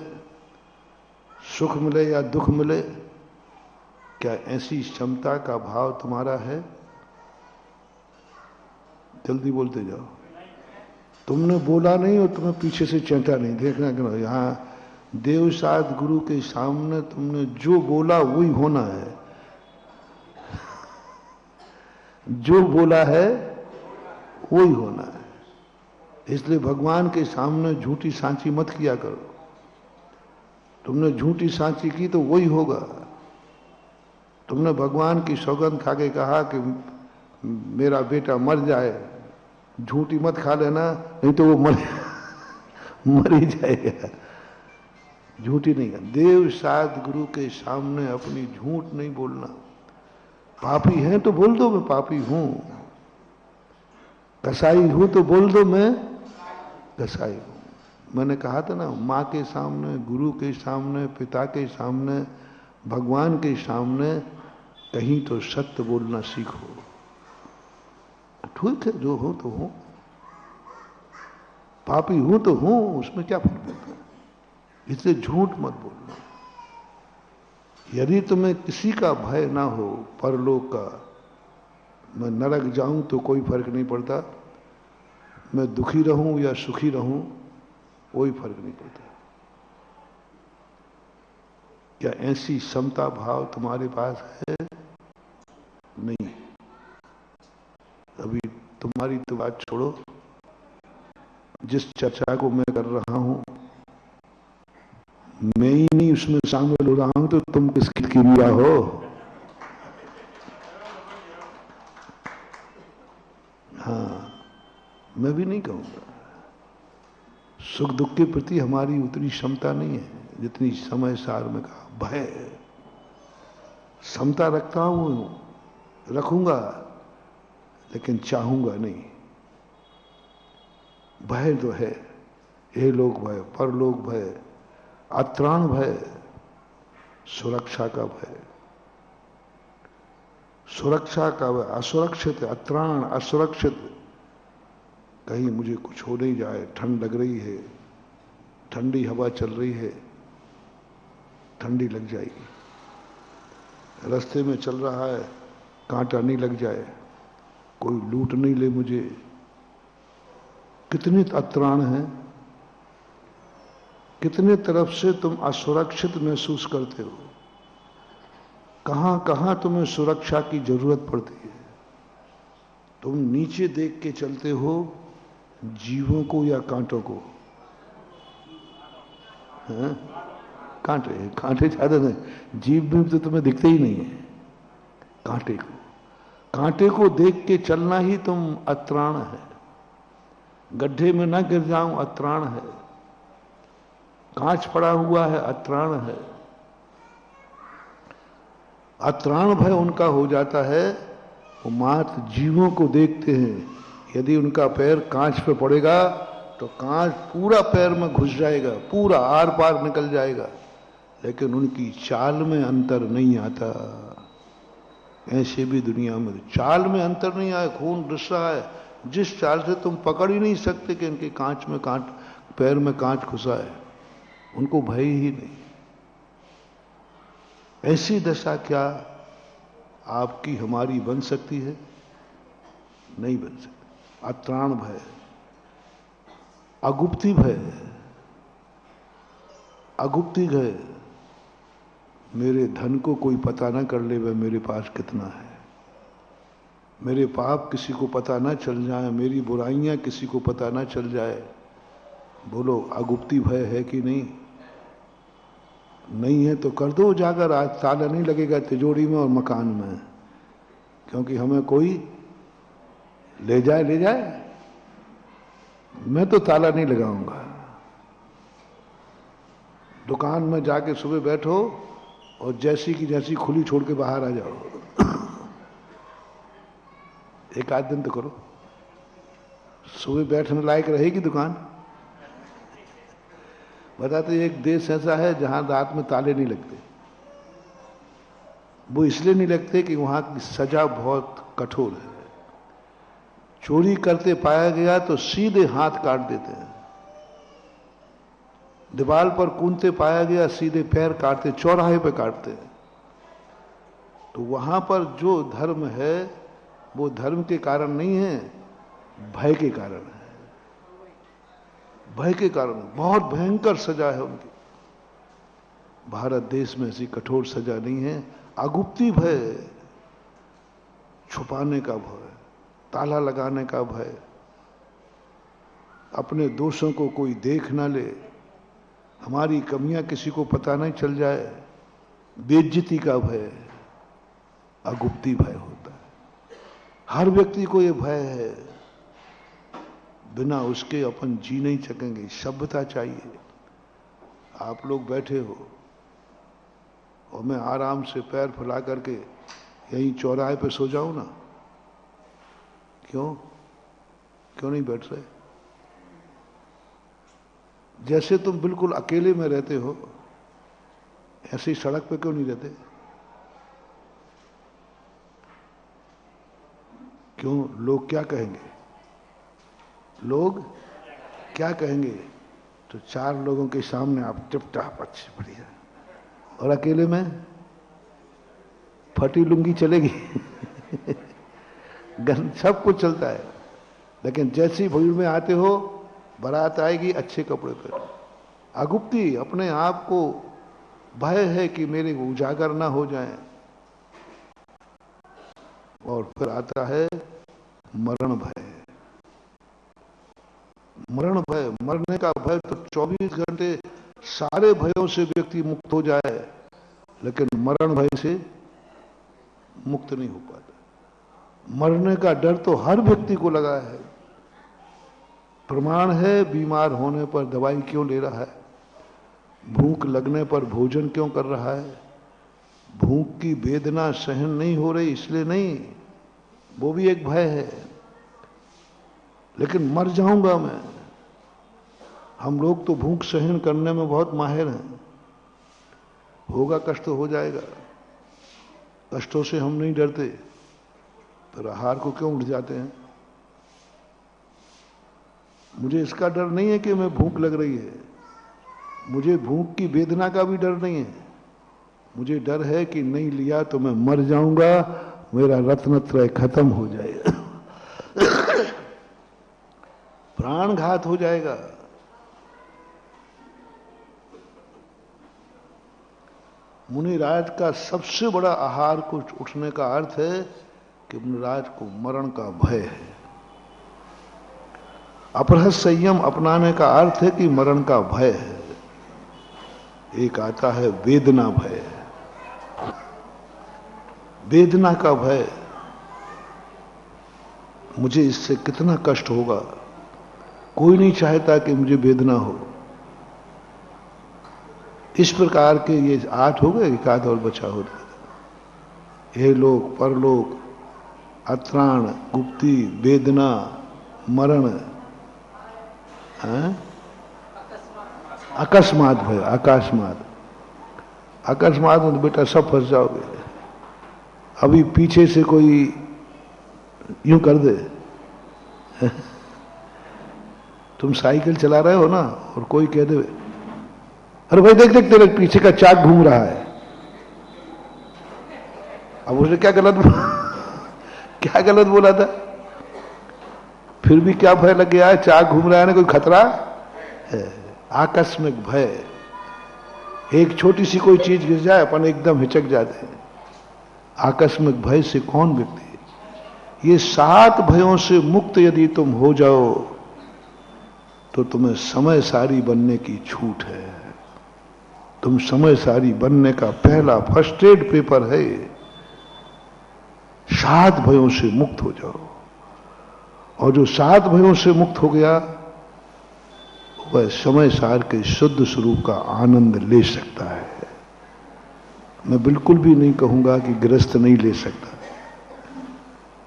सुख मिले या दुख मिले, क्या ऐसी क्षमता का भाव तुम्हारा है? जल्दी बोलते जाओ। तुमने बोला नहीं और तुम्हें पीछे से चेंटा नहीं। देखना कि यहां देवसाद गुरु के सामने तुमने जो बोला वही होना है। जो बोला है वही होना है। इसलिए भगवान के सामने झूठी सांची मत किया करो। तुमने झूठी सांची की तो वही होगा। तुमने भगवान की सौगंध खा के कहा कि मेरा बेटा मर जाए, झूठी मत खा लेना, नहीं तो वो मर ही जाएगा। झूठी नहीं कर। देव साध गुरु के सामने अपनी झूठ नहीं बोलना। पापी हैं तो बोल दो मैं पापी हूं, कसाई हूं तो बोल दो मैं कसाई हूं। मैंने कहा था ना, माँ के सामने, गुरु के सामने, पिता के सामने, भगवान के सामने कहीं तो सत्य बोलना सीखो। ठीक है, जो हो तो हो, पापी हूं तो हूं, उसमें क्या फर्क पड़ता है। इसलिए झूठ मत बोलना। यदि तुम्हें किसी का भय ना हो, परलोक का, मैं नरक जाऊं तो कोई फर्क नहीं पड़ता, मैं दुखी रहूं या सुखी रहूं कोई फर्क नहीं पड़ता। क्या ऐसी समता भाव तुम्हारे पास है? नहीं। अभी तुम्हारी तो बात छोड़ो, जिस चर्चा को मैं कर रहा हूं मैं ही नहीं उसमें शामिल हो रहा हूं, तो तुम किसकी किरिया हो? हाँ, मैं भी नहीं कहूंगा। सुख दुख के प्रति हमारी उतनी क्षमता नहीं है जितनी समय सार में कहा भय। क्षमता रखता हूं, रखूंगा, लेकिन चाहूंगा नहीं। भय तो है, ये लोक भय, परलोक भय, अत्राण भय, सुरक्षा का भय, सुरक्षा का भय, असुरक्षित, अत्राण, असुरक्षित, कहीं मुझे कुछ हो नहीं जाए, ठंड लग रही है, ठंडी हवा चल रही है, ठंडी लग जाएगी, रास्ते में चल रहा है, कांटा नहीं लग जाए, कोई लूट नहीं ले मुझे। कितने अत्राण हैं, कितने तरफ से तुम असुरक्षित महसूस करते हो, कहां कहां तुम्हें सुरक्षा की जरूरत पड़ती है। तुम नीचे देख के चलते हो, जीवों को या कांटों को? हैं? कांटे, कांटे ज्यादा नहीं, जीव भी तो तुम्हें दिखते ही नहीं है। कांटे को, कांटे को देख के चलना ही तुम अत्राण है। गड्ढे में ना गिर जाऊं, अत्राण है। कांच पड़ा हुआ है, अत्राण है। अत्राण भय उनका हो जाता है, वो मात्र जीवों को देखते हैं। यदि उनका पैर कांच पे पड़ेगा तो कांच पूरा पैर में घुस जाएगा, पूरा आर पार निकल जाएगा, लेकिन उनकी चाल में अंतर नहीं आता। ऐसे भी दुनिया में चाल में अंतर नहीं आया, खून रिस रहा है, जिस चाल से तुम पकड़ ही नहीं सकते कि इनके कांच में कांच, पैर में कांच घुसा है, उनको भय ही नहीं। ऐसी दशा क्या आपकी हमारी बन सकती है? नहीं बन सकती। अत्राण भय, अगुप्ती भय, अगुप्ती भय, मेरे धन को कोई पता ना कर ले वह मेरे पास कितना है, मेरे पाप किसी को पता ना चल जाए, मेरी बुराइयां किसी को पता ना चल जाए। बोलो, अगुप्ती भय है कि नहीं? नहीं है तो कर दो जाकर, आज ताला नहीं लगेगा तिजोरी में और मकान में, क्योंकि हमें कोई ले जाए, ले जाए, मैं तो ताला नहीं लगाऊंगा। दुकान में जाके सुबह बैठो और जैसी की जैसी खुली छोड़ के बाहर आ जाओ। एक आध दिन तो करो, सुबह बैठने लायक रहेगी दुकान। बताते एक देश ऐसा है जहां रात में ताले नहीं लगते। वो इसलिए नहीं लगते कि वहां की सजा बहुत कठोर है। चोरी करते पाया गया तो सीधे हाथ काट देते हैं, दीवार पर कूदते पाया गया सीधे पैर काटते, चौराहे पे काटते हैं। तो वहां पर जो धर्म है वो धर्म के कारण नहीं है, भय के कारण है। भय के कारण बहुत भयंकर सजा है उनकी। भारत देश में ऐसी कठोर सजा नहीं है। अगुप्ती भय, छुपाने का भय, ताला लगाने का भय, अपने दोषों को कोई देख ना ले, हमारी कमियां किसी को पता नहीं चल जाए, बेइज्जती का भय, अगुप्ती भय होता है। हर व्यक्ति को यह भय है, बिना उसके अपन जी नहीं सकेंगे। सभ्यता चाहिए। आप लोग बैठे हो और मैं आराम से पैर फैला करके यहीं चौराहे पे सो जाऊं ना, क्यों क्यों नहीं बैठ रहे? जैसे तुम बिल्कुल अकेले में रहते हो, ऐसे ही सड़क पे क्यों नहीं रहते? क्यों? लोग क्या कहेंगे? लोग क्या कहेंगे? तो 4 लोगों के सामने आप टिपटाप अच्छे बढ़िया, और अकेले में फटी लुंगी चलेगी गन सब कुछ चलता है, लेकिन जैसी भीड़ में आते हो, बारात आएगी अच्छे कपड़े पर, अगुप्ती अपने आप को भय है कि मेरे उजागर ना हो जाए, और फिर आता है मरण भय। मरण भय, मरने का भय तो 24 घंटे सारे भयों से व्यक्ति मुक्त हो जाए, लेकिन मरण भय से मुक्त नहीं हो पाता। मरने का डर तो हर व्यक्ति को लगा है। प्रमाण है, बीमार होने पर दवाई क्यों ले रहा है, भूख लगने पर भोजन क्यों कर रहा है, भूख की वेदना सहन नहीं हो रही इसलिए नहीं, वो भी एक भय है। लेकिन मर जाऊंगा मैं, हम लोग तो भूख सहन करने में बहुत माहिर हैं, होगा कष्ट तो हो जाएगा, कष्टों से हम नहीं डरते, पर आहार को क्यों उठ जाते हैं? मुझे इसका डर नहीं है कि मैं भूख लग रही है, मुझे भूख की वेदना का भी डर नहीं है, मुझे डर है कि नहीं लिया तो मैं मर जाऊंगा, मेरा रत्नत्रय खत्म हो जाएगा प्राणघात हो जाएगा। मुनिराज का सबसे बड़ा आहार को उठने का अर्थ है कि मुनिराज को मरण का भय है। अपरह संयम अपनाने का अर्थ है कि मरण का भय है। एक आता है वेदना भय, वेदना का भय, मुझे इससे कितना कष्ट होगा, कोई नहीं चाहता कि मुझे वेदना हो। इस प्रकार के ये 8 हो गए, एक आध और बचा हो। हे लोक, परलोक, अत्राण, गुप्ती, वेदना, मरण, अकस्मात भय, अकस्मात, अकस्मात में तो बेटा सब फंस जाओगे। अभी पीछे से कोई यूं कर दे तुम साइकिल चला रहे हो ना, और कोई कह दे अरे भाई देख देख तेरे पीछे का चाक घूम रहा है, अब उसने क्या क्या गलत बोला था? फिर भी क्या भय लग गया है? चाक घूम रहा है ना, कोई खतरा है। आकस्मिक भय, एक छोटी सी कोई चीज गिर जाए अपन एकदम हिचक जाते हैं। आकस्मिक भय से कौन व्यक्ति? ये 7 भयों से मुक्त यदि तुम हो जाओ तो तुम्हें समय सारी बनने की छूट है। तुम समय सारी बनने का पहला फर्स्ट एड पेपर है। 7 भयों से मुक्त हो जाओ, और जो 7 भयों से मुक्त हो गया वह समय सार के शुद्ध स्वरूप का आनंद ले सकता है। मैं बिल्कुल भी नहीं कहूंगा कि गृहस्थ नहीं ले सकता,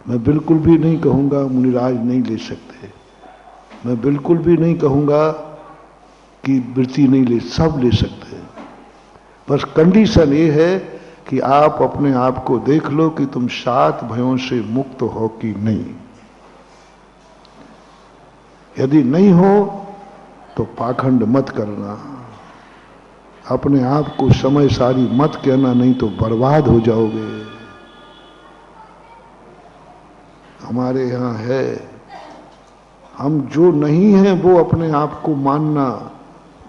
मैं बिल्कुल भी नहीं कहूंगा मुनिराज नहीं ले सकते, मैं बिल्कुल भी नहीं कहूंगा कि वृत्ति नहीं ले, सब ले सकते हैं। बस कंडीशन ये है कि आप अपने आप को देख लो कि तुम 7 भयों से मुक्त हो कि नहीं। यदि नहीं हो तो पाखंड मत करना, अपने आप को समय सारी मत कहना, नहीं तो बर्बाद हो जाओगे। हमारे यहां है, हम जो नहीं हैं वो अपने आप को मानना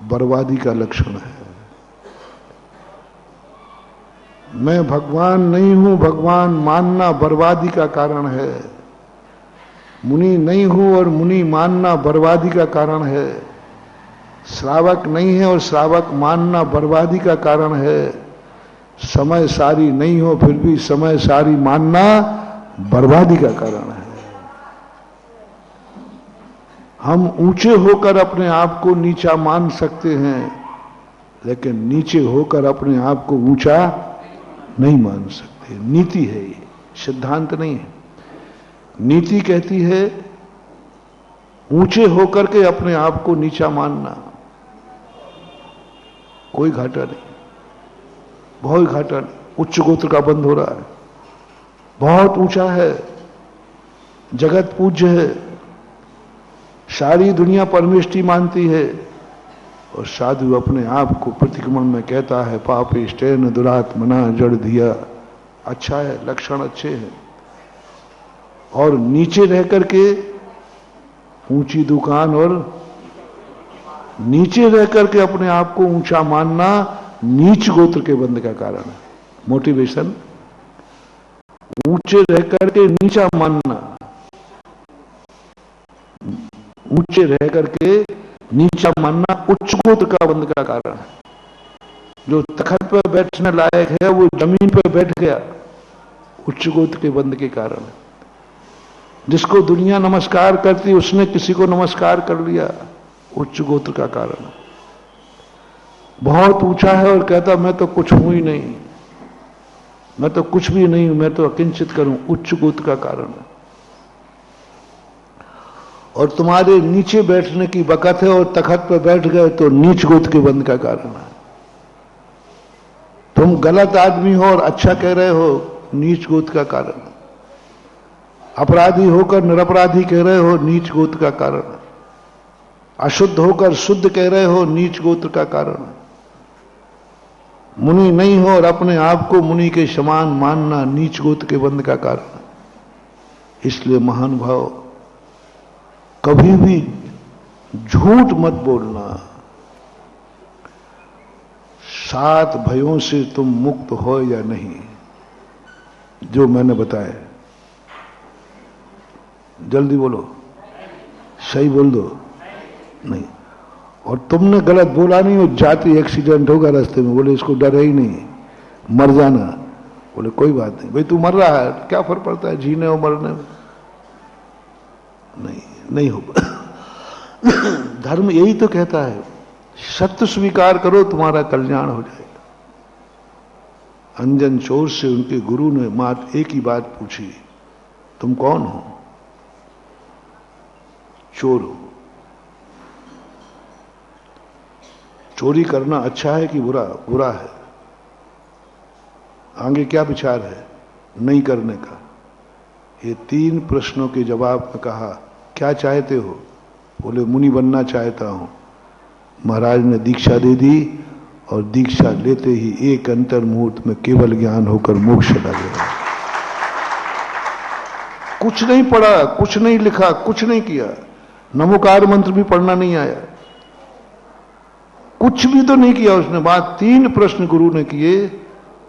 बर्बादी का लक्षण है। मैं भगवान नहीं हूं, भगवान मानना बर्बादी का कारण है। मुनि नहीं हूं और मुनि मानना बर्बादी का कारण है। श्रावक नहीं है और श्रावक मानना बर्बादी का कारण है। समय सारी नहीं हो फिर भी समय सारी मानना बर्बादी का कारण है। हम ऊंचे होकर अपने आप को नीचा मान सकते हैं, लेकिन नीचे होकर अपने आप को ऊंचा नहीं मान सकते। नीति है ये, सिद्धांत नहीं है। नीति कहती है ऊंचे होकर के अपने आप को नीचा मानना, कोई घाटा नहीं, बहुत घाटा नहीं। उच्च गोत्र का बंध हो रहा है, बहुत ऊंचा है, जगत पूज्य है, सारी दुनिया परमेष्टि मानती है, और साधु अपने आप को प्रतिक्रमण में कहता है पापेष्टेन दुरात्मना जड़ दिया। अच्छा है, लक्षण अच्छे हैं। और नीचे रह करके ऊंची दुकान और नीचे रह करके अपने आप को ऊंचा मानना नीच गोत्र के बंध का कारण है। मोटिवेशन, ऊंचे रह करके नीचा मानना, ऊंचे रह करके नीचा मानना उच्च गोत्र का बंध का कारण है। जो तखत पर बैठने लायक है वो जमीन पर बैठ गया, उच्च गोत्र के बंध के कारण है। जिसको दुनिया नमस्कार करती उसने किसी को नमस्कार कर लिया, उच्च गोत्र का कारण है। बहुत ऊंचा है और कहता मैं तो कुछ हूं ही नहीं, मैं तो कुछ भी नहीं हूं, मैं तो अकिंचित करूं, उच्च गोत्र का कारण है। और तुम्हारे नीचे बैठने की बकत है और तखत पर बैठ गए तो नीच गोत्र के बंध का कारण है। तुम गलत आदमी हो और अच्छा कह रहे हो, नीच गोत्र का कारण है। अपराधी होकर निरपराधी कह रहे हो, नीच गोत्र का कारण है। अशुद्ध होकर शुद्ध कह रहे हो, नीच गोत्र का कारण है। मुनि नहीं हो और अपने आप को मुनि के समान मानना नीच गोत्र के बंध का कारण है। इसलिए महानुभाव, कभी भी झूठ मत बोलना। 7 भयों से तुम मुक्त हो या नहीं, जो मैंने बताया। जल्दी बोलो, सही बोल दो। नहीं, और तुमने गलत बोला नहीं, और जाति एक्सीडेंट होगा रास्ते में, बोले इसको डर है ही नहीं, मर जाना। बोले कोई बात नहीं भाई, तू मर रहा है, क्या फर्क पड़ता है जीने और मरने में। नहीं होगा। धर्म यही तो कहता है, सत्य स्वीकार करो तुम्हारा कल्याण हो जाएगा। अंजन चोर से उनके गुरु ने मात्र एक ही बात पूछी, तुम कौन हो? चोर हो। चोरी करना अच्छा है कि बुरा? बुरा है। आगे क्या विचार है नहीं करने का? ये 3 प्रश्नों के जवाब में कहा, क्या चाहते हो? बोले मुनि बनना चाहता हूं। महाराज ने दीक्षा दे दी और दीक्षा लेते ही एक अंतर मुहूर्त में केवल ज्ञान होकर मोक्ष चला गया। कुछ नहीं पढ़ा, कुछ नहीं लिखा, कुछ नहीं किया, नमोकार मंत्र भी पढ़ना नहीं आया, कुछ भी तो नहीं किया उसने। बात 3 प्रश्न गुरु ने किए,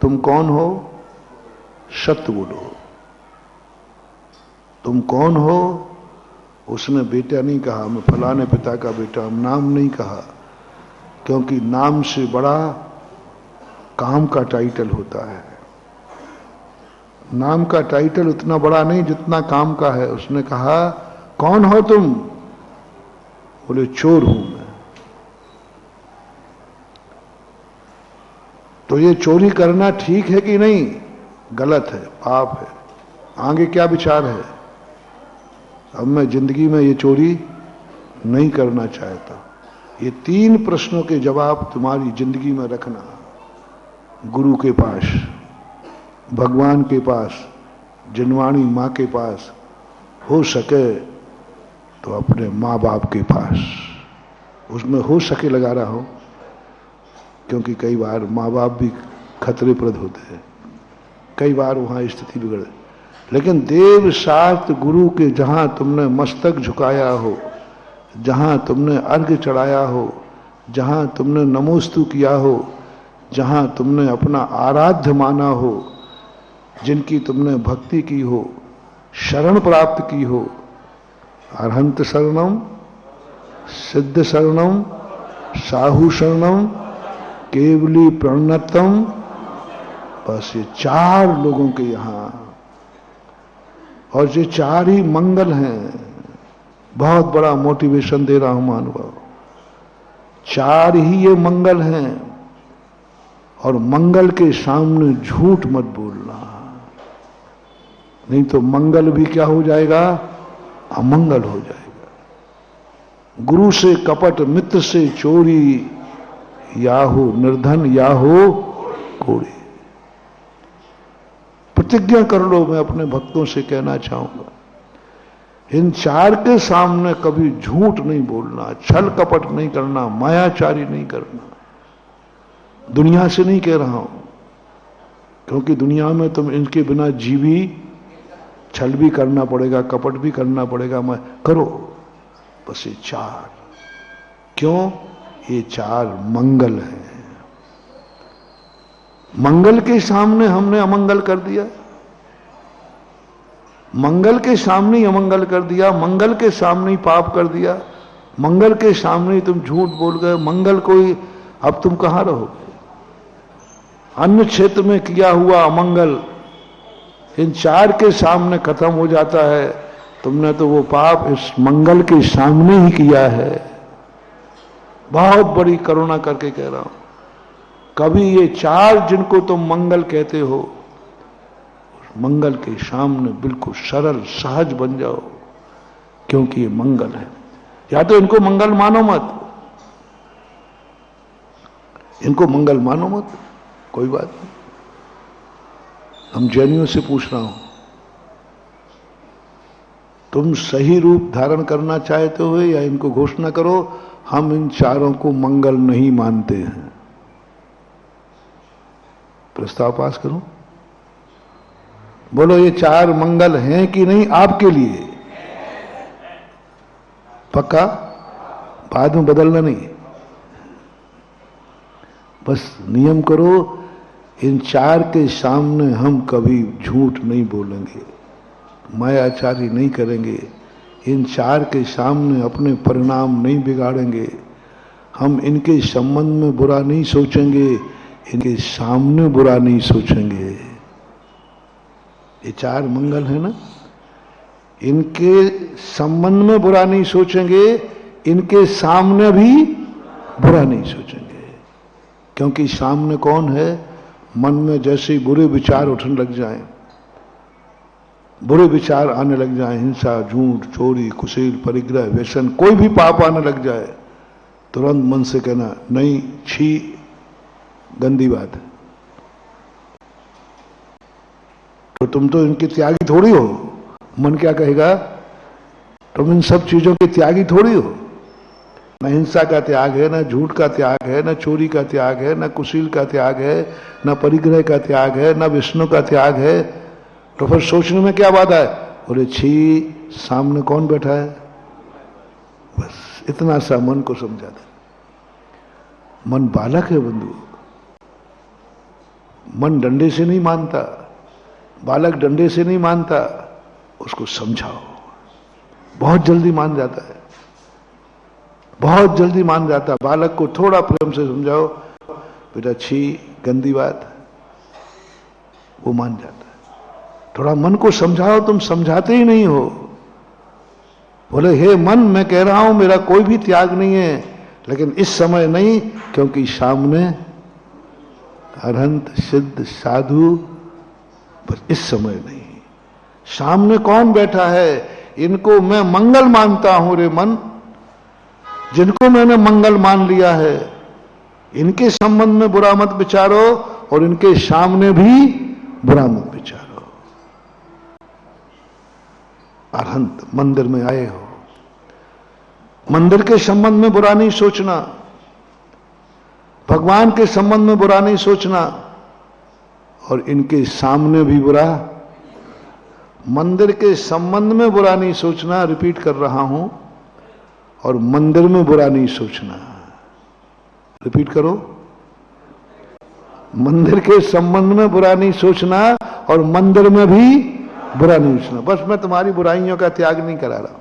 तुम कौन हो? सत्य बोलो। तुम कौन हो? उसने बेटा नहीं कहा, मैं फलाने पिता का बेटा, नाम नहीं कहा, क्योंकि नाम से बड़ा काम का टाइटल होता है। नाम का टाइटल उतना बड़ा नहीं जितना काम का है। उसने कहा कौन हो तुम? बोले चोर हूं मैं। तो ये चोरी करना ठीक है कि नहीं? गलत है, पाप है। आगे क्या विचार है? अब मैं जिंदगी में ये चोरी नहीं करना चाहता। ये 3 प्रश्नों के जवाब तुम्हारी जिंदगी में रखना, गुरु के पास, भगवान के पास, जिनवाणी मां के पास, हो सके तो अपने माँ बाप के पास। उसमें हो सके लगा रहा हो, क्योंकि कई बार माँ बाप भी खतरेप्रद होते हैं, कई बार वहां स्थिति बिगड़े। लेकिन देव शास्त्र गुरु के जहां तुमने मस्तक झुकाया हो, जहां तुमने अर्घ्य चढ़ाया हो, जहां तुमने नमोस्तु किया हो, जहां तुमने अपना आराध्य माना हो, जिनकी तुमने भक्ति की हो, शरण प्राप्त की हो, अरहंत शरणम, सिद्ध शरणम, साहू शरणम, केवली प्रणतम, बस ये 4 लोगों के यहां, और ये 4 ही मंगल हैं। बहुत बड़ा मोटिवेशन दे रहा हूं महानुभाव, 4 ही ये मंगल हैं। और मंगल के सामने झूठ मत बोलना, नहीं तो मंगल भी क्या हो जाएगा? अमंगल हो जाएगा। गुरु से कपट, मित्र से चोरी, या हो निर्धन या हो कोड़ी। प्रतिज्ञा कर लो। मैं अपने भक्तों से कहना चाहूंगा, इन चार के सामने कभी झूठ नहीं बोलना, छल कपट नहीं करना, मायाचारी नहीं करना। दुनिया से नहीं कह रहा हूं, क्योंकि दुनिया में तुम इनके बिना जीवी, छल भी करना पड़ेगा, कपट भी करना पड़ेगा, मैं करो बस ये चार। क्यों? ये चार मंगल हैं। मंगल के सामने हमने अमंगल कर दिया, मंगल के सामने ही अमंगल कर दिया, मंगल के सामने ही पाप कर दिया, मंगल के सामने ही तुम झूठ बोल गए। मंगल कोई, अब तुम कहां रहोगे? अन्य क्षेत्र में किया हुआ अमंगल इन चार के सामने खत्म हो जाता है। तुमने तो वो पाप इस मंगल के सामने ही किया है। बहुत बड़ी करुणा करके कह रहा हूं, कभी ये चार जिनको तुम मंगल कहते हो, मंगल के सामने बिल्कुल सरल सहज बन जाओ, क्योंकि ये मंगल है। या तो इनको मंगल मानो मत, इनको मंगल मानो मत, कोई बात नहीं। हम जैनियों से पूछ रहा हूं, तुम सही रूप धारण करना चाहते हो या इनको घोषणा करो हम इन चारों को मंगल नहीं मानते हैं? प्रस्ताव पास करो, बोलो ये चार मंगल हैं कि नहीं आपके लिए? पक्का? बाद में बदलना नहीं, बस नियम करो, इन चार के सामने हम कभी झूठ नहीं बोलेंगे, मायाचारी नहीं करेंगे, इन चार के सामने अपने परिणाम नहीं बिगाड़ेंगे, हम इनके संबंध में बुरा नहीं सोचेंगे, इनके सामने बुरा नहीं सोचेंगे। ये चार मंगल है ना, इनके संबंध में बुरा नहीं सोचेंगे, इनके सामने भी बुरा नहीं सोचेंगे। क्योंकि सामने कौन है? मन में जैसे बुरे विचार उठने लग जाएं, बुरे विचार आने लग जाएं, हिंसा, झूठ, चोरी, कुसेल, परिग्रह, व्यसन, कोई भी पाप आने लग जाए, तुरंत मन से कहना नहीं, छी, गंदी बात है। तो तुम तो इनके त्यागी थोड़ी हो। मन क्या कहेगा? तुम इन सब चीजों के त्यागी थोड़ी हो। न हिंसा का त्याग है, न झूठ का त्याग है, न चोरी का त्याग है, न कुशील का त्याग है, न परिग्रह का त्याग है, न विष्णु का त्याग है। तो फिर सोचने में क्या बात है? बोले छी, सामने कौन बैठा है? बस इतना सा मन को समझा दे। मन बालक है बंधु, मन डंडे से नहीं मानता, बालक डंडे से नहीं मानता, उसको समझाओ, बहुत जल्दी मान जाता है, बहुत जल्दी मान जाता है। बालक को थोड़ा प्रेम से समझाओ, बेटा छी, गंदी बात, वो मान जाता है। थोड़ा मन को समझाओ, तुम समझाते ही नहीं हो। बोले हे मन, मैं कह रहा हूं मेरा कोई भी त्याग नहीं है, लेकिन इस समय नहीं, क्योंकि सामने अरहंत सिद्ध साधु, पर इस समय नहीं। सामने कौन बैठा है? इनको मैं मंगल मानता हूं रे मन, जिनको मैंने मंगल मान लिया है, इनके संबंध में बुरा मत विचारो और इनके सामने भी बुरा मत विचारो। अरहंत मंदिर में आए हो, मंदिर के संबंध में बुरा नहीं सोचना, भगवान के संबंध में बुरा नहीं सोचना, और इनके सामने भी बुरा, मंदिर के संबंध में बुरा नहीं सोचना, रिपीट कर रहा हूं, और मंदिर में बुरा नहीं सोचना। रिपीट करो, मंदिर के संबंध में बुरा नहीं सोचना और मंदिर में भी बुरा नहीं सोचना। बस मैं तुम्हारी बुराइयों का त्याग नहीं करा रहा हूं।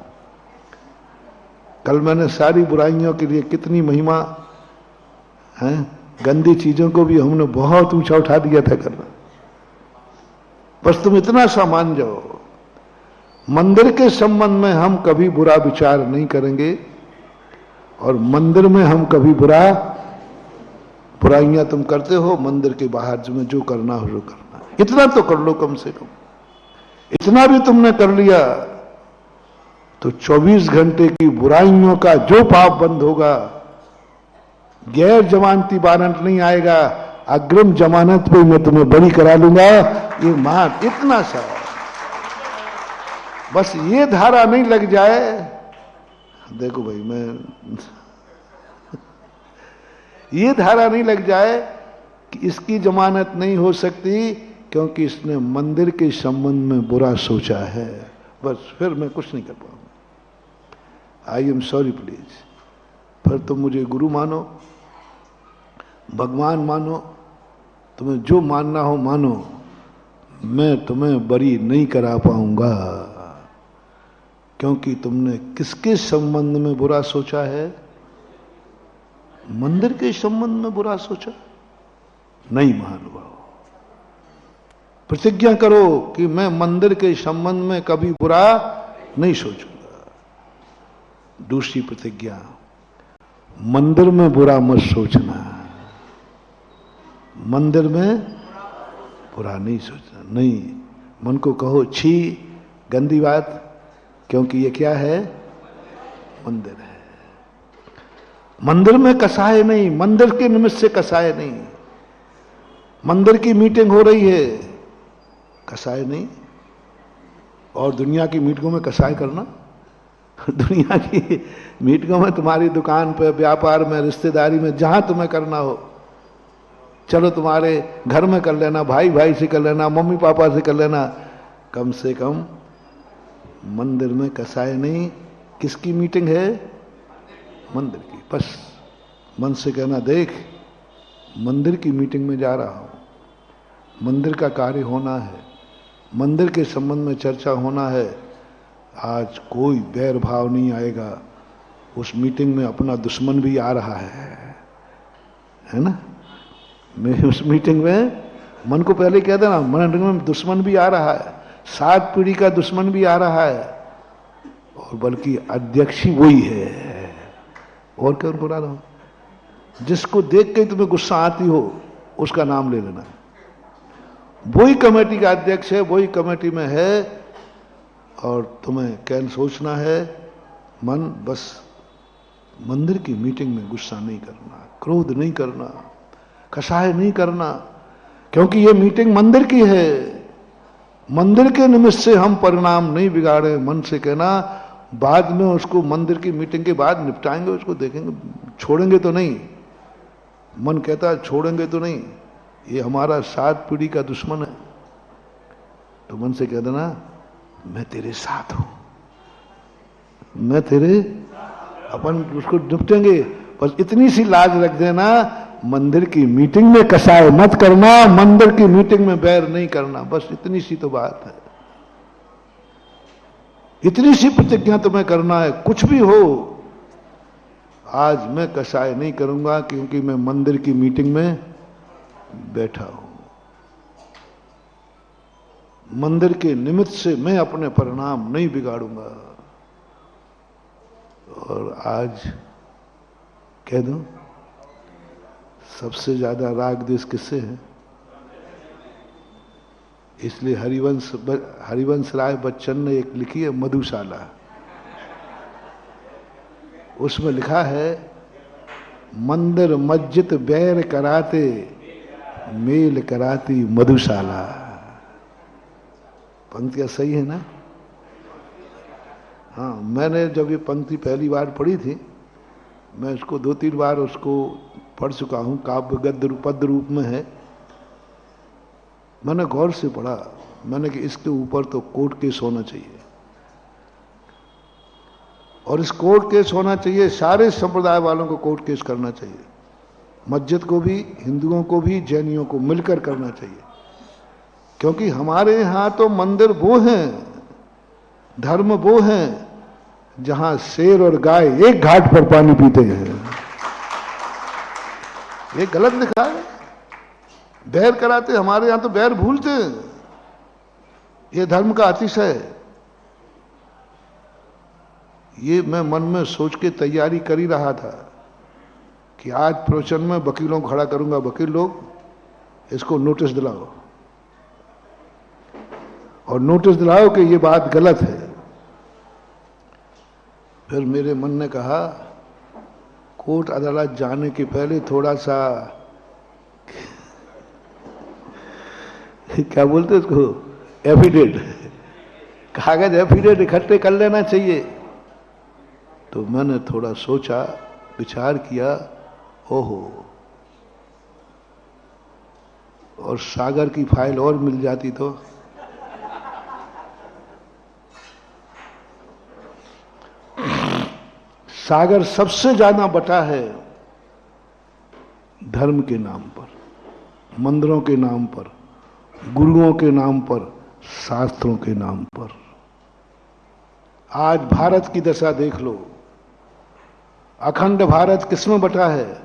कल मैंने सारी बुराइयों के लिए कितनी महिमा है, गंदी चीजों को भी हमने बहुत ऊंचा उठा दिया था करना। बस तुम इतना सा मान जाओ, मंदिर के संबंध में हम कभी बुरा विचार नहीं करेंगे और मंदिर में हम कभी बुराइयां तुम करते हो, मंदिर के बाहर जो करना हो जो करना। इतना तो कर लो कम से कम। इतना भी तुमने कर लिया तो 24 घंटे की बुराइयों का जो पाप बंद होगा, गैर जमानती वारंट नहीं आएगा, अग्रिम जमानत पे मैं तुम्हें बरी करा लूंगा। ये मान, इतना सा, बस ये धारा नहीं लग जाए, देखो भाई मैं ये धारा नहीं लग जाए कि इसकी जमानत नहीं हो सकती क्योंकि इसने मंदिर के संबंध में बुरा सोचा है, बस फिर मैं कुछ नहीं कर पाऊंगा। I am sorry please. फिर तुम मुझे गुरु मानो, भगवान मानो, तुम्हें जो मानना हो मानो, मैं तुम्हें बरी नहीं करा पाऊंगा क्योंकि तुमने किसके संबंध में बुरा सोचा है? मंदिर के संबंध में बुरा सोचा? नहीं महानुभाव, प्रतिज्ञा करो कि मैं मंदिर के संबंध में कभी बुरा नहीं सोचूंगा। दूसरी प्रतिज्ञा, मंदिर में बुरा मत सोचना, मंदिर में बुरा नहीं सोचना। नहीं, मन को कहो छी गंदी बात, क्योंकि ये क्या है? मंदिर है। मंदिर में कसाय नहीं, मंदिर के निमित्त से कसाय नहीं। मंदिर की मीटिंग हो रही है, कसाय नहीं। और दुनिया की मीटिंगों में कसाय करना, दुनिया की मीटिंगों में तुम्हारी दुकान पे, व्यापार में, रिश्तेदारी में, जहां तुम्हें करना हो, चलो तुम्हारे घर में कर लेना, भाई भाई से कर लेना, मम्मी पापा से कर लेना, कम से कम मंदिर में कसाय नहीं। किसकी मीटिंग है? मंदिर की। बस मन से कहना, देख मंदिर की मीटिंग में जा रहा हूं, मंदिर का कार्य होना है, मंदिर के संबंध में चर्चा होना है। आज कोई बैर भाव नहीं आएगा। उस मीटिंग में अपना दुश्मन भी आ रहा है ना? मैं उस मीटिंग में मन को पहले कह देना, मन में दुश्मन भी आ रहा है, 7 पीढ़ी का दुश्मन भी आ रहा है, और बल्कि अध्यक्ष ही वही है। और क्या बुला रहा हूं? जिसको देख के तुम्हें गुस्सा आती हो उसका नाम ले लेना। वही कमेटी का अध्यक्ष है, वही कमेटी में है, और तुम्हें क्या सोचना है? मन बस मंदिर की मीटिंग में गुस्सा नहीं करना, क्रोध नहीं करना, कसाय नहीं करना, क्योंकि ये मीटिंग मंदिर की है। मंदिर के निमित्त से हम परिणाम नहीं बिगाड़े। मन से कहना, बाद में उसको मंदिर की मीटिंग के बाद निपटाएंगे, उसको देखेंगे, छोड़ेंगे तो नहीं। मन कहता है छोड़ेंगे तो नहीं, ये हमारा 7 पीढ़ी का दुश्मन है। तो मन से कह देना, मैं तेरे साथ हूं, मैं तेरे, अपन उसको निपटेंगे। बस इतनी सी लाज रख देना, मंदिर की मीटिंग में कसाय मत करना, मंदिर की मीटिंग में बैर नहीं करना। बस इतनी सी तो बात है, इतनी सी प्रतिज्ञा तुम्हें करना है। कुछ भी हो, आज मैं कसाय नहीं करूंगा क्योंकि मैं मंदिर की मीटिंग में बैठा हूं। मंदिर के निमित्त से मैं अपने परिणाम नहीं बिगाड़ूंगा। और आज कह दूं, सबसे ज्यादा राग देश किससे है? इसलिए हरिवंश राय बच्चन ने एक लिखी है मधुशाला, उसमें लिखा है, मंदिर मस्जिद बैर कराते, मेल कराती मधुशाला। पंक्तियां सही है ना? हाँ, मैंने जब ये पंक्ति पहली बार पढ़ी थी, मैं उसको 2-3 बार उसको पढ़ चुका हूं, काव्य गद्य पद्य रूप में है। मैंने गौर से पढ़ा, मैंने कि इसके ऊपर तो कोर्ट केस होना चाहिए, और इस कोर्ट केस होना चाहिए, सारे संप्रदाय वालों को कोर्ट केस करना चाहिए, मस्जिद को भी, हिंदुओं को भी, जैनियों को मिलकर करना चाहिए। क्योंकि हमारे यहां तो मंदिर वो हैं, धर्म वो हैं, जहां शेर और गाय एक घाट पर पानी पीते हैं। ये गलत लिखा है। बैर कराते, हमारे यहां तो बैर भूलते हैं। ये धर्म का अतिशय है। ये मैं मन में सोच के तैयारी कर ही रहा था कि आज प्रवचन में वकीलों को खड़ा करूंगा, वकील लोग इसको नोटिस दिलाओ, और नोटिस दिलाओ कि ये बात गलत है। फिर मेरे मन ने कहा, कोर्ट अदालत जाने के पहले थोड़ा सा क्या बोलते उसको, एफिडेविट, कागज एफिडेविट इकट्ठे कर लेना चाहिए। तो मैंने थोड़ा सोचा, विचार किया, ओहो, और सागर की फाइल और मिल जाती तो। सागर सबसे ज्यादा बटा है धर्म के नाम पर, मंदिरों के नाम पर, गुरुओं के नाम पर, शास्त्रों के नाम पर। आज भारत की दशा देख लो, अखंड भारत किसमें बटा है?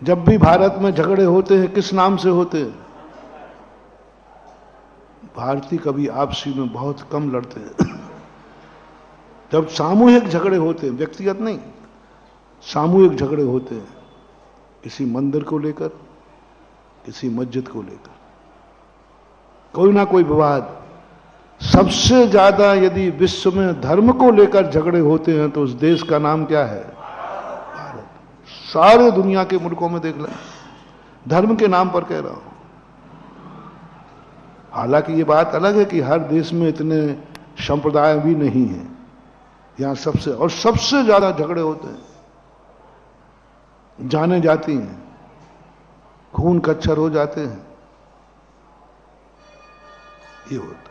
जब भी भारत में झगड़े होते हैं किस नाम से होते हैं? भारतीय कभी आपसी में बहुत कम लड़ते हैं। जब सामूहिक झगड़े होते हैं, व्यक्तिगत नहीं, सामूहिक झगड़े होते हैं, किसी मंदिर को लेकर, किसी मस्जिद को लेकर, कोई ना कोई विवाद। सबसे ज्यादा यदि विश्व में धर्म को लेकर झगड़े होते हैं तो उस देश का नाम क्या है? भारत। सारे दुनिया के मुल्कों में देख लें, धर्म के नाम पर कह रहा हूं। हालांकि ये बात अलग है कि हर देश में इतने संप्रदाय भी नहीं है। यहां सबसे ज्यादा झगड़े होते हैं, जाने जाती हैं, खून कच्चर हो जाते हैं, ये होता है।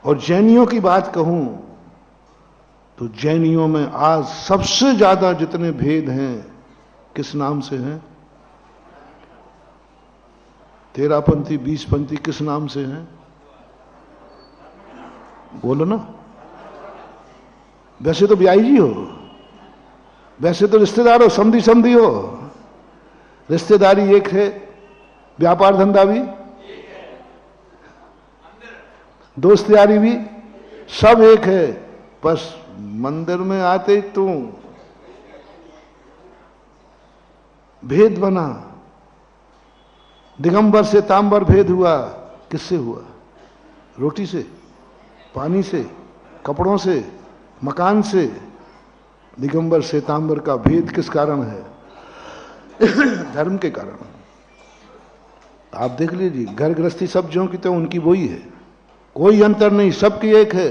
और जैनियों की बात कहूं तो जैनियों में आज सबसे ज्यादा जितने भेद हैं किस नाम से हैं? 13पंथी 20पंथी किस नाम से हैं? बोलो ना। वैसे तो ब्याई जी हो, वैसे तो रिश्तेदार हो, समधी समधी हो, रिश्तेदारी एक है, व्यापार धंधा भी, दोस्त यारी भी, सब एक है। बस मंदिर में आते ही तू भेद बना। दिगंबर से तांबर भेद हुआ, किससे हुआ? रोटी से, पानी से, कपड़ों से, मकान से। दिगंबर से तांबर का भेद किस कारण है? धर्म के कारण। आप देख लीजिए, घर गृहस्थी सब जो की तो उनकी वही है, कोई अंतर नहीं, सबकी एक है,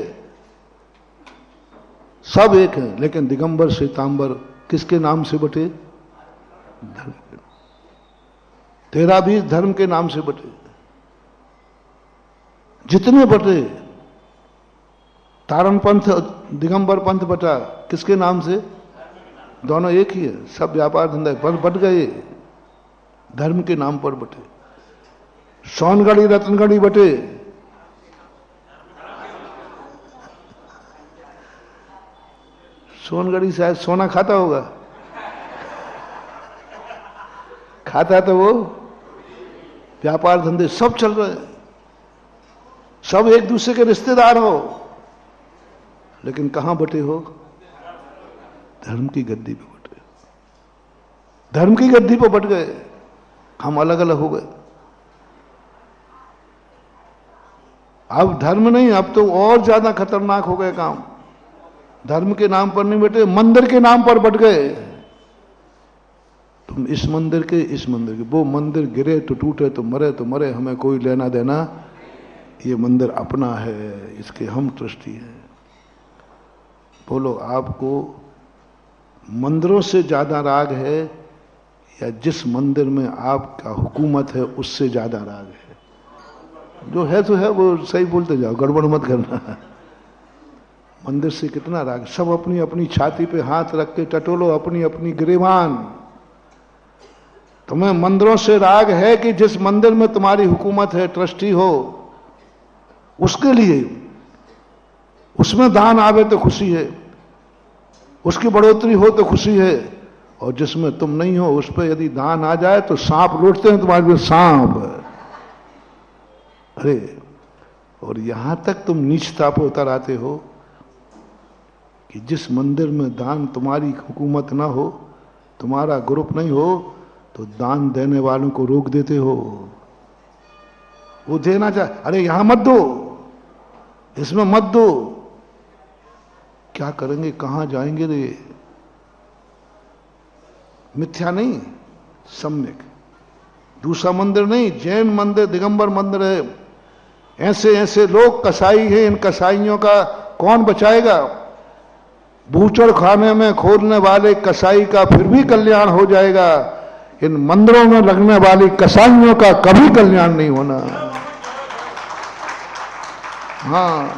सब एक है। लेकिन दिगंबर से तांबर किसके नाम से बटे? धर्म के। 13-20 धर्म के नाम से बटे। जितने बटे, तारण पंथ, दिगंबर पंथ बटा, किसके नाम से? दोनों एक ही है, सब व्यापार धंधा पर बट गए, धर्म के नाम पर बटे। सोनगढ़ी रत्नगढ़ी बटे, सोनगढ़ी शायद सोना खाता होगा, खाता तो वो व्यापार धंधे सब चल रहे हैं, सब एक दूसरे के रिश्तेदार हो, लेकिन कहां बटे हो? धर्म की गद्दी पे बटे, धर्म की गद्दी पे बट गए, हम अलग अलग हो गए। अब धर्म नहीं, अब तो और ज्यादा खतरनाक हो गए काम। धर्म के नाम पर नहीं बटे, मंदिर के नाम पर बट गए। तुम इस मंदिर के, इस मंदिर के, वो मंदिर गिरे तो टूटे, तो मरे, हमें कोई लेना देना, ये मंदिर अपना है, इसके हम ट्रस्टी हैं। बोलो, आपको मंदिरों से ज्यादा राग है या जिस मंदिर में आपका हुकूमत है उससे ज्यादा राग है? जो है तो है, वो सही बोलते जाओ, गड़बड़ मत करना। मंदिर से कितना राग? सब अपनी अपनी छाती पे हाथ रख के टटोलो अपनी अपनी गिरेबान। तुम्हें मंदिरों से राग है कि जिस मंदिर में तुम्हारी हुकूमत है, ट्रस्टी हो, उसके लिए, उसमें दान आवे तो खुशी है, उसकी बढ़ोतरी हो तो खुशी है, और जिसमें तुम नहीं हो उस पर यदि दान आ जाए तो सांप लौटते हैं तुम्हारे लिए, सांप। अरे, और यहां तक तुम नीचता पर उतर आते हो कि जिस मंदिर में दान तुम्हारी हुकूमत ना हो, तुम्हारा ग्रुप नहीं हो, तो दान देने वालों को रोक देते हो। वो देना चाहे, अरे यहां मत दो, इसमें मत दो। क्या करेंगे, कहां जाएंगे रे? मिथ्या नहीं, सम्यक। दूसरा मंदिर नहीं, जैन मंदिर, दिगंबर मंदिर है, ऐसे ऐसे लोग कसाई हैं, इन कसाईयों का कौन बचाएगा? बूचड़ खाने में खोलने वाले कसाई का फिर भी कल्याण हो जाएगा, इन मंदिरों में लगने वाली कसाईयों का कभी कल्याण नहीं होना। हाँ,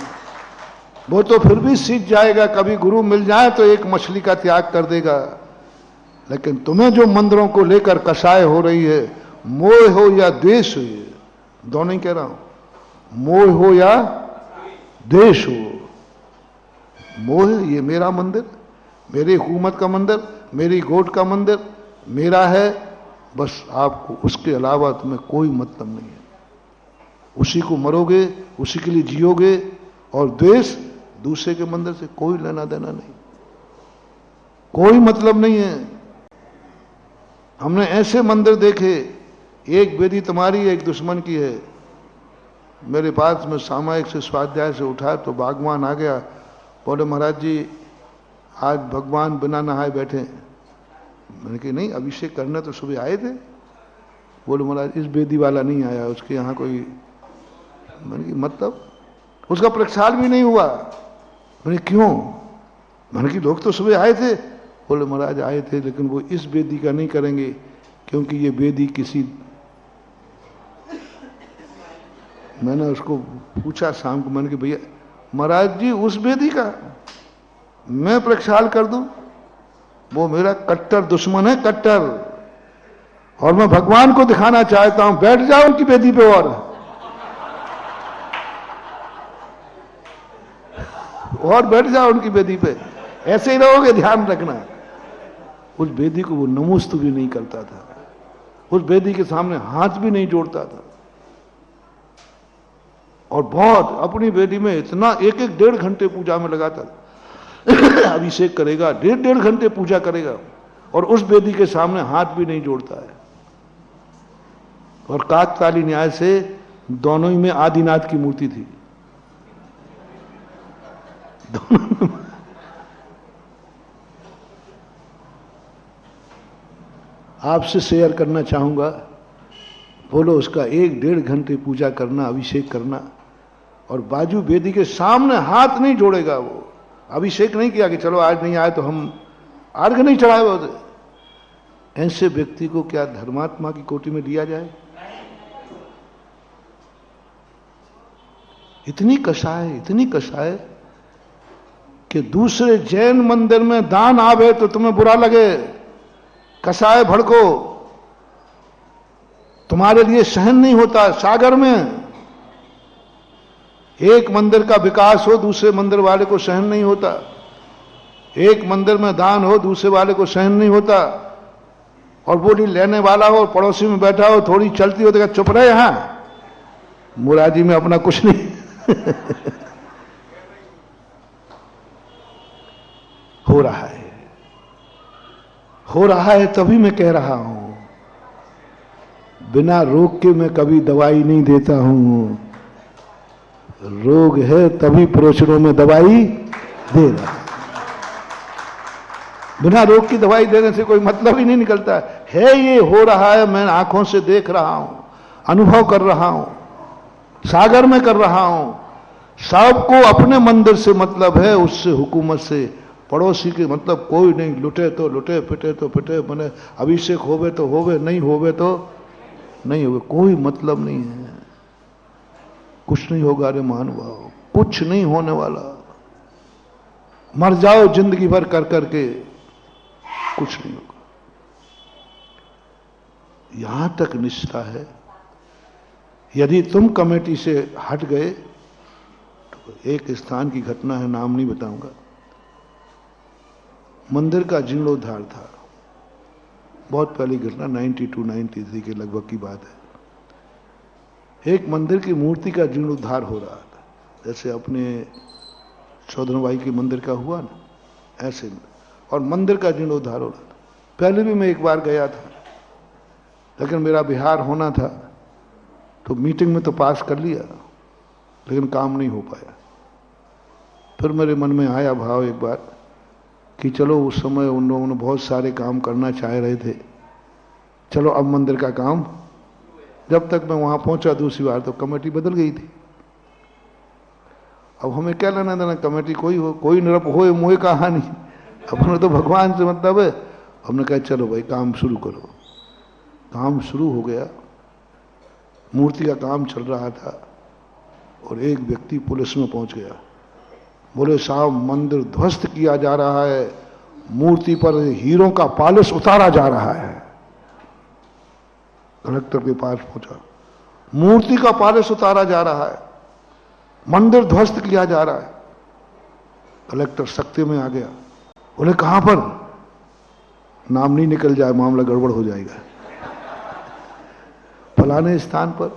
वो तो फिर भी सीख जाएगा, कभी गुरु मिल जाए तो एक मछली का त्याग कर देगा, लेकिन तुम्हें जो मंदिरों को लेकर कसाय हो रही है, मोह हो या द्वेष हो, दोनों ही कह रहा हूं, मोह हो या द्वेष हो। मोह, ये मेरा मंदिर, मेरी हुकूमत का मंदिर, मेरी गोट का मंदिर मेरा है, बस आपको उसके अलावा तुम्हें कोई मतलब नहीं है। उसी को मरोगे, उसी के लिए जियोगे, और द्वेष, दूसरे के मंदिर से कोई लेना देना नहीं, कोई मतलब नहीं है। हमने ऐसे मंदिर देखे, एक वेदी तुम्हारी एक दुश्मन की है। मेरे पास में सामायिक से स्वाध्याय से उठा तो बागवान आ गया, बोले महाराज जी आज भगवान बिना नहाए बैठे। मैंने कहा नहीं, अभिषेक करने तो सुबह आए थे। बोले महाराज इस वेदी वाला नहीं आया, उसके यहाँ कोई। मैंने कहा मतलब उसका प्रक्षाल भी नहीं हुआ। मैंने क्यों? मैंने कि लोग तो सुबह आए थे। बोले महाराज आए थे, लेकिन वो इस वेदी का नहीं करेंगे, क्योंकि ये वेदी किसी। मैंने उसको पूछा शाम को, मैंने कि भैया महाराज जी उस वेदी का मैं प्रक्षाल कर दूं? वो मेरा कट्टर दुश्मन है, कट्टर, और मैं भगवान को दिखाना चाहता हूं। बैठ जाओ उनकी वेदी पे और बैठ जाओ उनकी वेदी पे, ऐसे ही रहोगे, ध्यान रखना। उस वेदी को वो नमोस्तु भी नहीं करता था, उस वेदी के सामने हाथ भी नहीं जोड़ता था, और बहुत अपनी वेदी में इतना एक एक 1.5 घंटे पूजा में लगाता था। अभिषेक करेगा, 1.5 घंटे पूजा करेगा, और उस वेदी के सामने हाथ भी नहीं जोड़ता है। और काकताली न्याय से दोनों ही में आदिनाथ की मूर्ति थी, दोनों। आपसे शेयर करना चाहूंगा, बोलो उसका 1-1.5 घंटे पूजा करना, अभिषेक करना, और बाजू वेदी के सामने हाथ नहीं जोड़ेगा। वो अभिषेक नहीं किया कि चलो आज नहीं आए तो हम अर्घ नहीं चढ़ाए होते। ऐसे व्यक्ति को क्या धर्मात्मा की कोटि में लिया जाए? इतनी कषाय कि दूसरे जैन मंदिर में दान आवे तो तुम्हें बुरा लगे, कषाय भड़को, तुम्हारे लिए सहन नहीं होता। सागर में एक मंदिर का विकास हो, दूसरे मंदिर वाले को सहन नहीं होता। एक मंदिर में दान हो, दूसरे वाले को सहन नहीं होता। और बोली लेने वाला हो, पड़ोसी में बैठा हो, थोड़ी चलती हो तो चुप रहे, यहां मुराजी में अपना कुछ नहीं। हो रहा है, तभी मैं कह रहा हूं, बिना रोग के मैं कभी दवाई नहीं देता हूं। रोग है तभी प्रोचनों में दवाई दे रहा। बिना रोग की दवाई देने से कोई मतलब ही नहीं निकलता है। ये हो रहा है, मैं आंखों से देख रहा हूं, अनुभव कर रहा हूं, सागर में कर रहा हूं। सबको अपने मंदिर से मतलब है, उससे हुकूमत से, पड़ोसी के मतलब कोई नहीं। लुटे तो लुटे, पिटे तो पिटे, बने अभिषेक होवे तो होवे, नहीं होवे तो नहीं होवे, कोई मतलब नहीं है। कुछ नहीं होगा रे महानुभाव, कुछ नहीं होने वाला। मर जाओ जिंदगी भर कर करके, कुछ नहीं होगा। यहां तक निष्ठा है, यदि तुम कमेटी से हट गए तो एक स्थान की घटना है, नाम नहीं बताऊंगा। मंदिर का जीर्णोद्धार था, बहुत पहली घटना, 92-93 के लगभग की बात है। एक मंदिर की मूर्ति का जीर्णोद्धार हो रहा था, जैसे अपने चौधरी भाई के मंदिर का हुआ ना, ऐसे। और मंदिर का जीर्णोद्धार हो रहा था। पहले भी मैं एक बार गया था, लेकिन मेरा बिहार होना था, तो मीटिंग में तो पास कर लिया, लेकिन काम नहीं हो पाया। फिर मेरे मन में आया भाव एक बार कि चलो, उस समय उन लोगों ने बहुत सारे काम करना चाह रहे थे, चलो अब मंदिर का काम। जब तक मैं वहां पहुंचा दूसरी बार तो कमेटी बदल गई थी। अब हमें क्या लेना देना, कमेटी कोई हो, कोई निरप हो, मोह कहानी, अपने तो भगवान से मतलब है। हमने कहा चलो भाई काम शुरू करो। काम शुरू हो गया, मूर्ति का काम चल रहा था और एक व्यक्ति पुलिस में पहुंच गया। बोले साहब मंदिर ध्वस्त किया जा रहा है, मूर्ति पर हीरों का पालिश उतारा जा रहा है। कलेक्टर के पास पहुंचा, मूर्ति का पालिश उतारा जा रहा है, मंदिर ध्वस्त किया जा रहा है। कलेक्टर सख्ती में आ गया। बोले कहां पर? नाम नहीं निकल जाए, मामला गड़बड़ हो जाएगा। फलाने स्थान पर।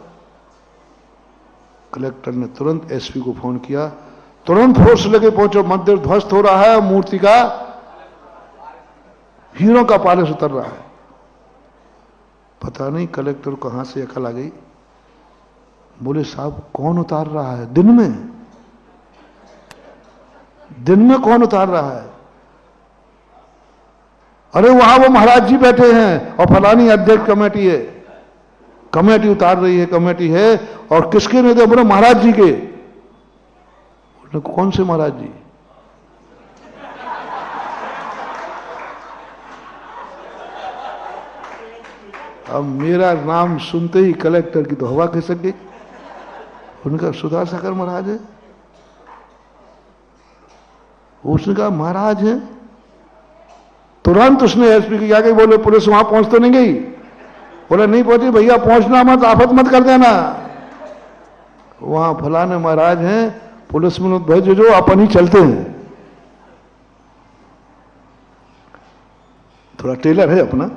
कलेक्टर ने तुरंत एसपी को फोन किया, तुरंत फोर्स लेके पहुंचो, मंदिर ध्वस्त हो रहा है, मूर्ति का हीरों का पालिश उतर रहा है। पता नहीं कलेक्टर को कहां से अकल आ गई। बोले साहब कौन उतार रहा है? दिन में? दिन में कौन उतार रहा है? अरे वहां वो महाराज जी बैठे हैं और फलानी अध्यक्ष कमेटी है, कमेटी उतार रही है, कमेटी है। और किसके ने? बोले महाराज जी के। बोले कौन से महाराज जी? अब मेरा नाम सुनते ही कलेक्टर की तो हवा खिसक गई। उनका सुधा सागर महाराज है। उसने कहा महाराज है। तुरंत उसने एसपी को क्या कही, बोले पुलिस वहां पहुंच तो नहीं गई? बोले नहीं पहुंची भैया, पहुंचना मत, आफत मत कर देना। वहां फलाने महाराज हैं, पुलिस में भेजो, अपन ही चलते हैं। थोड़ा टेलर है अपना।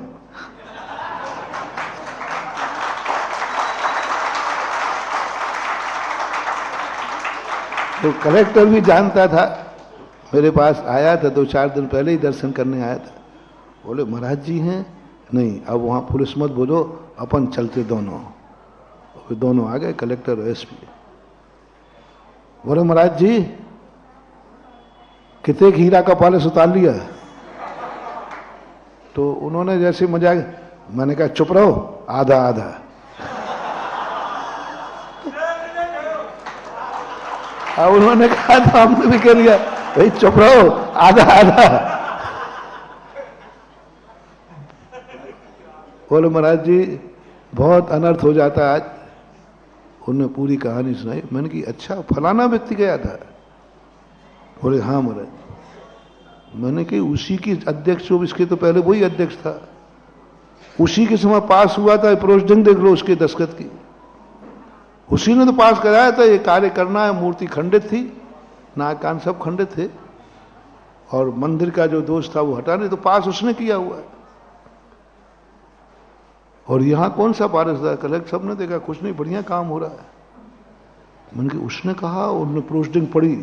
तो कलेक्टर भी जानता था, मेरे पास आया था, 2-4 दिन पहले ही दर्शन करने आया था। बोले महाराज जी हैं? नहीं, अब वहां पुलिस मत बोलो, अपन चलते दोनों। दोनों आ गए, कलेक्टर और एसपी। बोले महाराज जी कितने हीरा का पालिश उतार लिया? तो उन्होंने जैसे मजाक, मैंने कहा चुप रहो, आधा आधा। अब उन्होंने कहा तो हमने भी कह दिया भाई चुप रहो, आधा आधा। बोले महाराज जी बहुत अनर्थ हो जाता आज। उन्होंने पूरी कहानी सुनाई। मैंने की अच्छा फलाना व्यक्ति गया था? बोले हाँ महाराज। मैंने कि उसी की अध्यक्ष हो, इसके तो पहले वही अध्यक्ष था, उसी के समय पास हुआ था प्रोसीडिंग, देख लो उसके दस्तखत की, उसी ने तो पास कराया था। ये कार्य करना है, मूर्ति खंडित थी, नाक कान सब खंडित थे, और मंदिर का जो दोष था वो हटाने, तो पास उसने किया हुआ है। और यहां कौन सा पारस था? कलेक्टर सब ने देखा कुछ नहीं, बढ़िया काम हो रहा है। मैंने कि उसने कहा, उन्होंने प्रोसीडिंग पढ़ी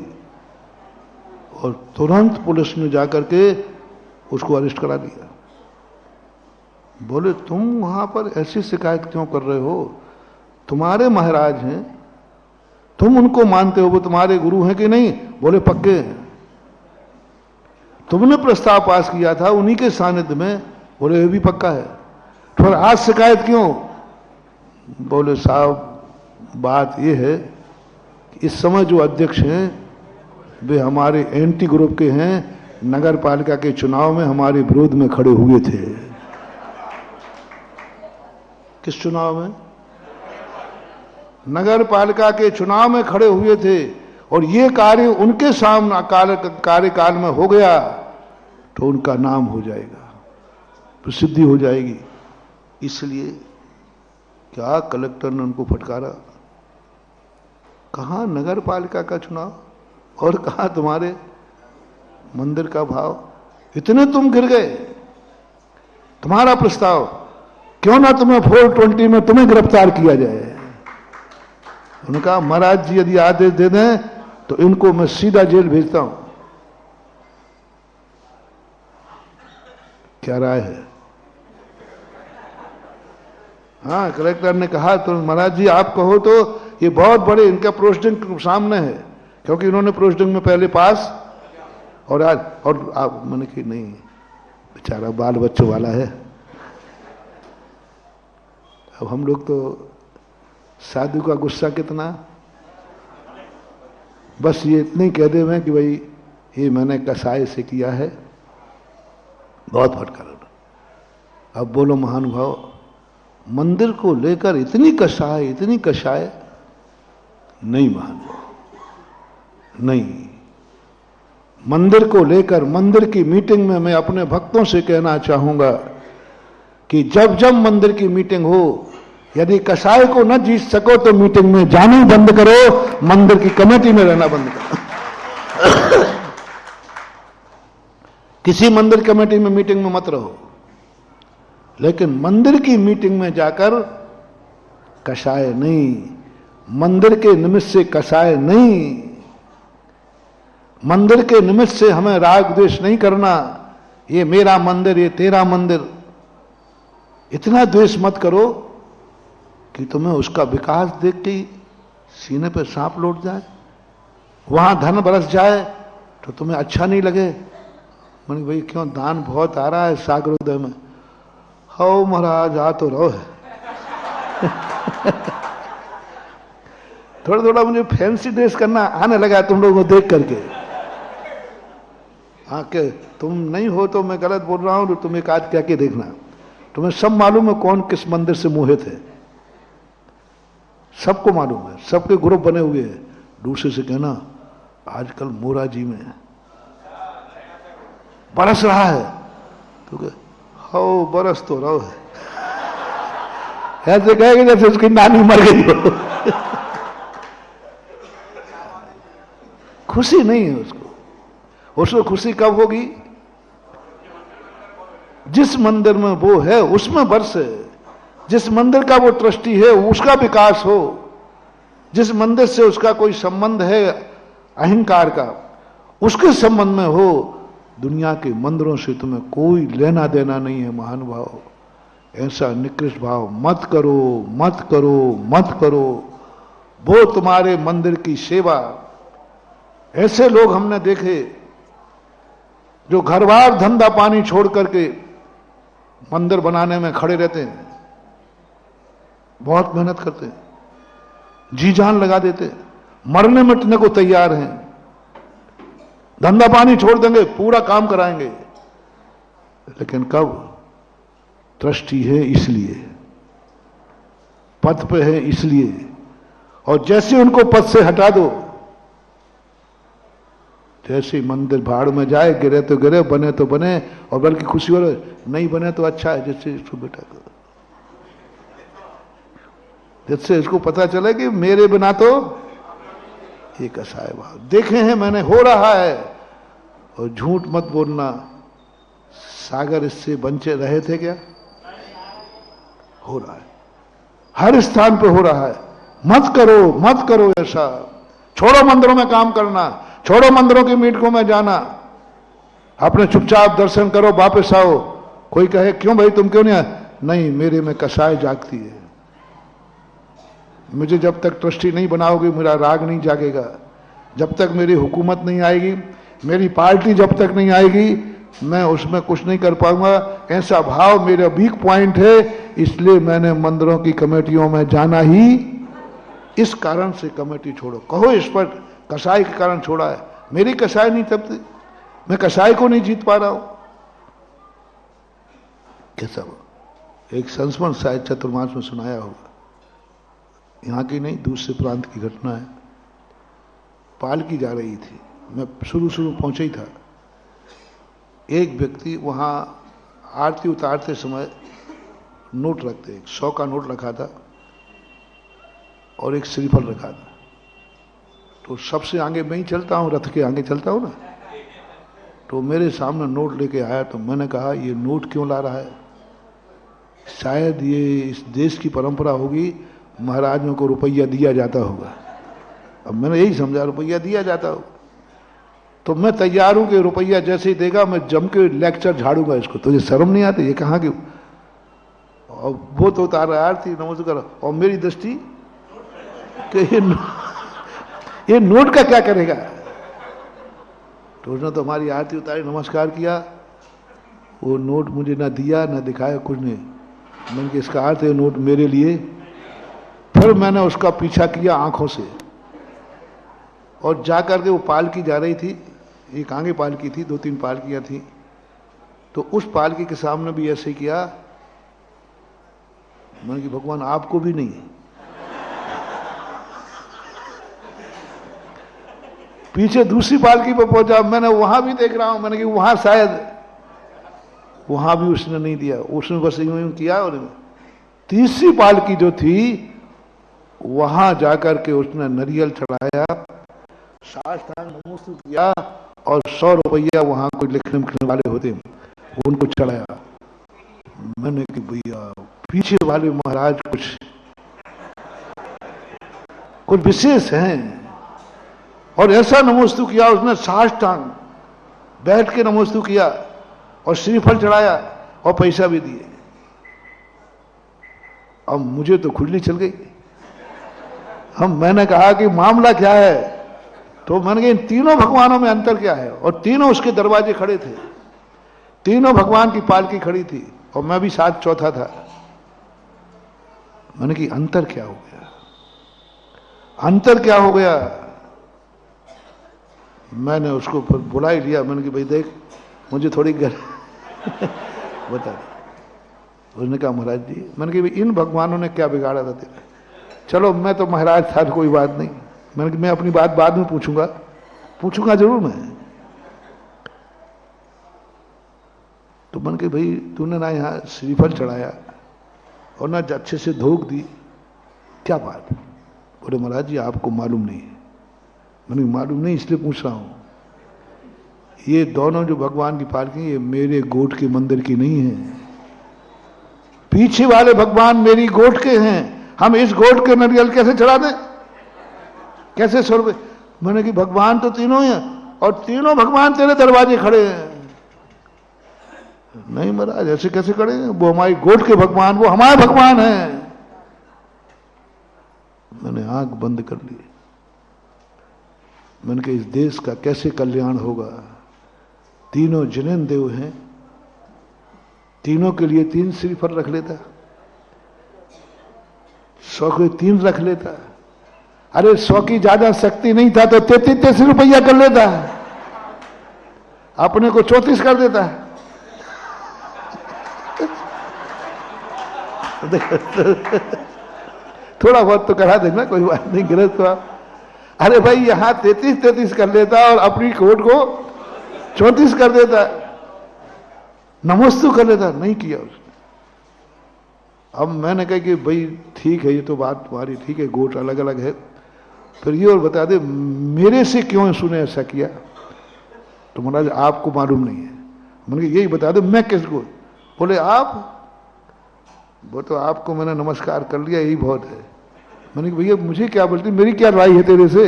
और तुरंत पुलिस ने जाकर के उसको अरेस्ट करा दिया। बोले तुम वहां पर ऐसी शिकायत क्यों कर रहे हो? तुम्हारे महाराज हैं, तुम उनको मानते हो, वो तुम्हारे गुरु हैं कि नहीं? बोले पक्के हैं। तुमने प्रस्ताव पास किया था उन्हीं के सानिध्य में। बोले ये भी पक्का है। फिर आज शिकायत क्यों? बोले साहब बात ये है कि इस समय जो अध्यक्ष हैं वे हमारे एंटी ग्रुप के हैं, नगर पालिका के चुनाव में हमारे विरोध में खड़े हुए थे। किस चुनाव में? नगर पालिका के चुनाव में खड़े हुए थे। और ये कार्य उनके सामने कार्यकाल में हो गया तो उनका नाम हो जाएगा, प्रसिद्धि हो जाएगी। इसलिए क्या कलेक्टर ने उनको फटकारा? कहां नगर पालिका का चुनाव और कहां तुम्हारे मंदिर का भाव? इतने तुम गिर गए। तुम्हारा प्रस्ताव क्यों ना तुम्हें 420 में तुम्हें गिरफ्तार किया जाए। उन्होंने कहा महाराज जी यदि आदेश दे दें तो इनको मैं सीधा जेल भेजता हूं। क्या राय है? हाँ, कलेक्टर ने कहा तो महाराज जी आप कहो तो ये बहुत बड़े इनका प्रोसीडिंग सामने है, क्योंकि इन्होंने प्रोसीडिंग में पहले पास और आज और आप मैंने कि नहीं, बेचारा बाल बच्चों वाला है। अब हम लोग तो साधु का गुस्सा कितना, बस ये इतने कह दे मैं कि भाई ये मैंने कसाय से किया है, बहुत फटकार। अब बोलो महानुभाव, मंदिर को लेकर इतनी कसाय नहीं महानुभाव, नहीं। मंदिर को लेकर मंदिर की मीटिंग में मैं अपने भक्तों से कहना चाहूंगा कि जब जब मंदिर की मीटिंग हो, यदि कसाय को न जीत सको तो मीटिंग में जाना ही बंद करो, मंदिर की कमेटी में रहना बंद करो। किसी मंदिर कमेटी में मीटिंग में मत रहो, लेकिन मंदिर की मीटिंग में जाकर कसाय नहीं, मंदिर के निमित्त से कसाय नहीं। मंदिर के निमित्त से हमें राग द्वेष नहीं करना, ये मेरा मंदिर, ये तेरा मंदिर। इतना द्वेष मत करो कि तुम्हें उसका विकास देख के सीने पे सांप लौट जाए, वहां धन बरस जाए तो तुम्हें अच्छा नहीं लगे। मैंने भाई क्यों दान बहुत आ रहा है सागरोदय में, हो महाराज आ तो रहो है। थोड़ा थोड़ा मुझे फैंसी ड्रेस करना आने लगा तुम लोगों को देख करके। हाँ के तुम नहीं हो तो मैं गलत बोल रहा हूं, तो तुम एक आध क्या के देखना, तुम्हें सब मालूम है कौन किस मंदिर से मोहित है, सबको मालूम है, सबके ग्रुप बने हुए हैं। दूसरे से कहना आजकल मोरा जी में बरस रहा है, तो हो बरस तो रहो है, ऐसे कहेंगे जैसे उसकी नानी मर गई हो। खुशी नहीं है उसको खुशी कब होगी? जिस मंदिर में वो है उसमें बरसे, जिस मंदिर का वो ट्रस्टी है उसका विकास हो, जिस मंदिर से उसका कोई संबंध है अहंकार का, उसके संबंध में हो। दुनिया के मंदिरों से तुम्हें कोई लेना देना नहीं है महानुभाव। ऐसा निकृष्ट भाव मत करो, मत करो, मत करो। वो तुम्हारे मंदिर की सेवा। ऐसे लोग हमने देखे जो घर बार धंधा पानी छोड़ करके मंदिर बनाने में खड़े रहते हैं, बहुत मेहनत करते हैं, जी जान लगा देते, मरने मिटने को तैयार हैं, धंधा पानी छोड़ देंगे, पूरा काम कराएंगे। लेकिन कब? ट्रस्टी है इसलिए, पद पे है इसलिए, और जैसे उनको पद से हटा दो, जैसे मंदिर भाड़ में जाए, गिरे तो गिरे, बने तो बने, और बल्कि खुशी हो रहे, नहीं बने तो अच्छा है, जैसे इसको बेटा करो, जिससे इसको पता चले कि मेरे बिना तो ये कसाय भाव देखे हैं मैंने, हो रहा है। और झूठ मत बोलना, सागर इससे बंचे रहे थे क्या? हो रहा है, हर स्थान पे हो रहा है। मत करो, मत करो ऐसा। छोड़ो मंदिरों में काम करना, छोड़ो मंदिरों की मीटिंगों में जाना, अपने चुपचाप दर्शन करो, वापस आओ। कोई कहे क्यों भाई तुम क्यों नहीं आए? नहीं, मेरे में कसाय जागती है। मुझे जब तक ट्रस्टी नहीं बनाओगे मेरा राग नहीं जागेगा, जब तक मेरी हुकूमत नहीं आएगी, मेरी पार्टी जब तक नहीं आएगी, मैं उसमें कुछ नहीं कर पाऊंगा। ऐसा भाव मेरा वीक पॉइंट है, इसलिए मैंने मंदिरों की कमेटियों में जाना ही इस कारण से कमेटी छोड़ो। कहो इस पर कसाई के कारण छोड़ा है, मेरी कसाई नहीं तब मैं कसाई को नहीं जीत पा रहा हूं। कैसा एक संस्मरण शायद चतुर्मास में सुनाया होगा, यहां की नहीं दूसरे प्रांत की घटना है। पालकी जा रही थी, मैं शुरू पहुंचा ही था। एक व्यक्ति वहां आरती उतारते समय नोट रखते, 100 का नोट रखा था और एक श्रीफल रखा था। तो सबसे आगे मैं ही चलता हूं, रथ के आगे चलता हूं ना, तो मेरे सामने नोट लेके आया। तो मैंने कहा ये नोट क्यों ला रहा है? शायद ये इस देश की परंपरा होगी, महाराजों को रुपया दिया जाता होगा। अब मैंने यही समझा रुपया दिया जाता होगा, तो मैं तैयार हूं कि रुपया जैसे ही देगा मैं जम के लेक्चर झाड़ूंगा इसको। तुझे शर्म नहीं आती? ये कहाँ की? और वो तो उतार रहा आरती नमस्कार, और मेरी दृष्टि कि ये नोट का क्या करेगा? तो उसने तो हमारी आरती उतारी, नमस्कार किया, वो नोट मुझे ना दिया ना दिखाया, कुछ नहीं। मैंने कहा इसका अर्थ है नोट मेरे लिए। फिर मैंने उसका पीछा किया आंखों से, और जा करके वो पालकी जा रही थी, एक आगे पालकी थी, 2-3 पालकियां थी, तो उस पालकी के सामने भी ऐसे ही किया। मैंने कि भगवान आपको भी नहीं। पीछे दूसरी पालकी पर पहुंचा, मैंने वहां भी देख रहा हूं, मैंने कि वहां शायद, वहां भी उसने नहीं दिया, उसने बस यूं किया। और तीसरी पालकी जो थी वहां जाकर के उसने नारियल चढ़ाया, साष्टांग नमस्कार किया और 100 रुपया वहां कोई लिखने लिखने वाले होते उनको चढ़ाया। मैंने कि भैया पीछे वाले महाराज कुछ विशेष हैं। और ऐसा नमोस्तु किया उसने, साष्टांग बैठ के नमोस्तु किया और श्रीफल चढ़ाया और पैसा भी दिए। अब मुझे तो खुजली चल गई। मैंने कहा कि मामला क्या है, तो मैंने कहा इन तीनों भगवानों में अंतर क्या है। और तीनों उसके दरवाजे खड़े थे, तीनों भगवान की पालकी खड़ी थी और मैं भी साथ चौथा था। मैंने कि अंतर क्या हो गया, अंतर क्या हो गया। मैंने उसको फिर बुला ही लिया। मैंने कि भाई देख, मुझे थोड़ी घर बता दे। उसने कहा महाराज जी, मैंने कि भाई इन भगवानों ने क्या बिगाड़ा था तेरा। चलो मैं तो महाराज था, कोई बात नहीं। मैंने कि मैं अपनी बात बाद में पूछूंगा जरूर मैं। तो मैंने कि भाई तूने ना यहाँ श्रीफल चढ़ाया और ना अच्छे से धोख दी, क्या बात। बोले महाराज जी आपको मालूम नहीं है। मैंने मालूम नहीं इसलिए पूछ रहा हूं, ये दोनों जो भगवान की पालकी ये मेरे गोट के मंदिर की नहीं है, पीछे वाले भगवान मेरी गोट के हैं। हम इस गोट के नारियल कैसे चढ़ा दें, कैसे 100 रुपये। मैंने कि भगवान तो तीनों हैं और तीनों भगवान तेरे दरवाजे खड़े हैं। नहीं महाराज ऐसे कैसे खड़े हैं, वो हमारी गोट के भगवान, वो हमारे भगवान हैं। मैंने आंख बंद कर ली। मैंने कहा इस देश का कैसे कल्याण होगा। तीनों जिनेन देव हैं, तीनों के लिए 3 श्रीफल रख लेता, 100 के 3 रख लेता। अरे 100 की ज्यादा शक्ति नहीं था तो 33 रुपया कर लेता, अपने को 34 कर देता। थोड़ा बहुत तो करा देना, कोई बात नहीं, गलत तो आप। अरे भाई यहां 33 कर लेता और अपनी कोट को 34 कर देता, नमस्तु कर लेता। नहीं किया उसने। अब मैंने कहा कि भाई ठीक है, ये तो बात तुम्हारी ठीक है, गोट अलग अलग है, फिर ये और बता दे मेरे से क्यों उसने ऐसा किया। तो महाराज आपको मालूम नहीं है। मैंने यही बता दो मैं किसको। बोले आप। वो तो आपको मैंने नमस्कार कर लिया, यही बहुत है। मैंने कहा भैया मुझे क्या बोलती, मेरी क्या राय है तेरे से।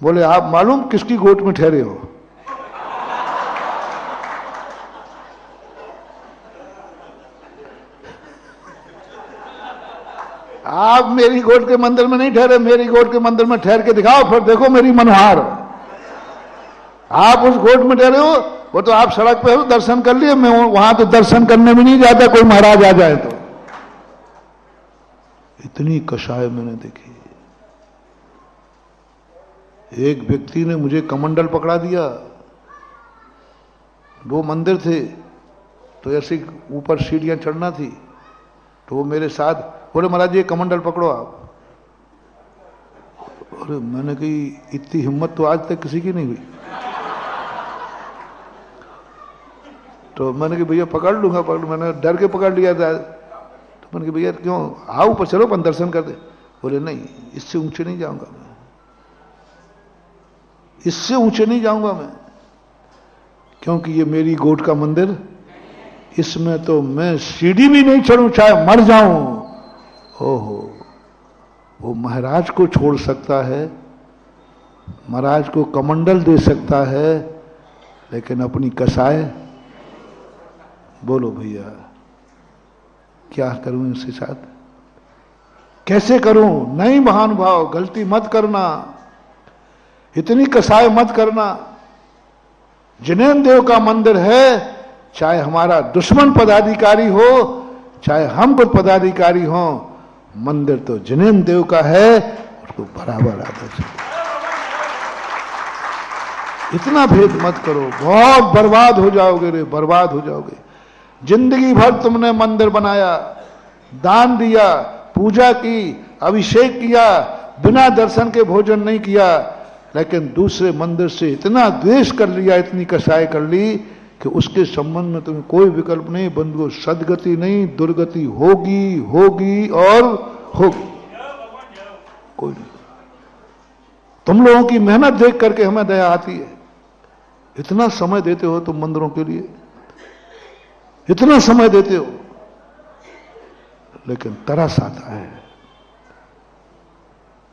बोले आप मालूम किसकी गोट में ठहरे हो। आप मेरी गोट के मंदिर में नहीं ठहरे, मेरी गोट के मंदिर में ठहर के दिखाओ, फिर देखो मेरी मनोहार। आप उस गोट में ठहरे हो, वो तो आप सड़क पे हो, दर्शन कर लिए। मैं वहां तो दर्शन करने भी नहीं जाता, कोई महाराज आ जाए तो। इतनी कषाय मैंने देखी। एक व्यक्ति ने मुझे कमंडल पकड़ा दिया। वो मंदिर थे तो ऐसे ऊपर सीढ़ियां चढ़ना थी, तो वो मेरे साथ बोले महाराज ये कमंडल पकड़ो आप। अरे मैंने कही इतनी हिम्मत तो आज तक किसी की नहीं हुई। तो मैंने कहा भैया पकड़ लूंगा, मैंने डर के पकड़ लिया था। तो मैंने कहा भैया क्यों, आओ ऊपर चलो अपन दर्शन कर दे। बोले नहीं इससे ऊंचे नहीं जाऊंगा मैं, इससे ऊंचे नहीं जाऊंगा मैं, क्योंकि ये मेरी गोट का मंदिर, इसमें तो मैं सीढ़ी भी नहीं चढ़ूं चाहे मर जाऊं। ओहो, वो महाराज को छोड़ सकता है, महाराज को कमंडल दे सकता है, लेकिन अपनी कसाय। बोलो भैया क्या करूं इसके साथ, कैसे करूं। नहीं महानुभाव गलती मत करना, इतनी कसाय मत करना। जिनेन देव का मंदिर है, चाहे हमारा दुश्मन पदाधिकारी हो चाहे हम खुद पदाधिकारी हो, मंदिर तो जिनेन देव का है, उसको बराबर आदर चाहिए। इतना भेद मत करो, बहुत बर्बाद हो जाओगे रे, बर्बाद हो जाओगे। जिंदगी भर तुमने मंदिर बनाया, दान दिया, पूजा की, अभिषेक किया, बिना दर्शन के भोजन नहीं किया, लेकिन दूसरे मंदिर से इतना द्वेष कर लिया, इतनी कसाई कर ली कि उसके संबंध में तुम्हें कोई विकल्प नहीं बंधुओं, सदगति नहीं, दुर्गति होगी, होगी और होगी, कोई नहीं। तुम लोगों की मेहनत देख करके हमें दया आती है। इतना समय देते हो तुम मंदिरों के लिए, इतना समय देते हो, लेकिन तरस आता है,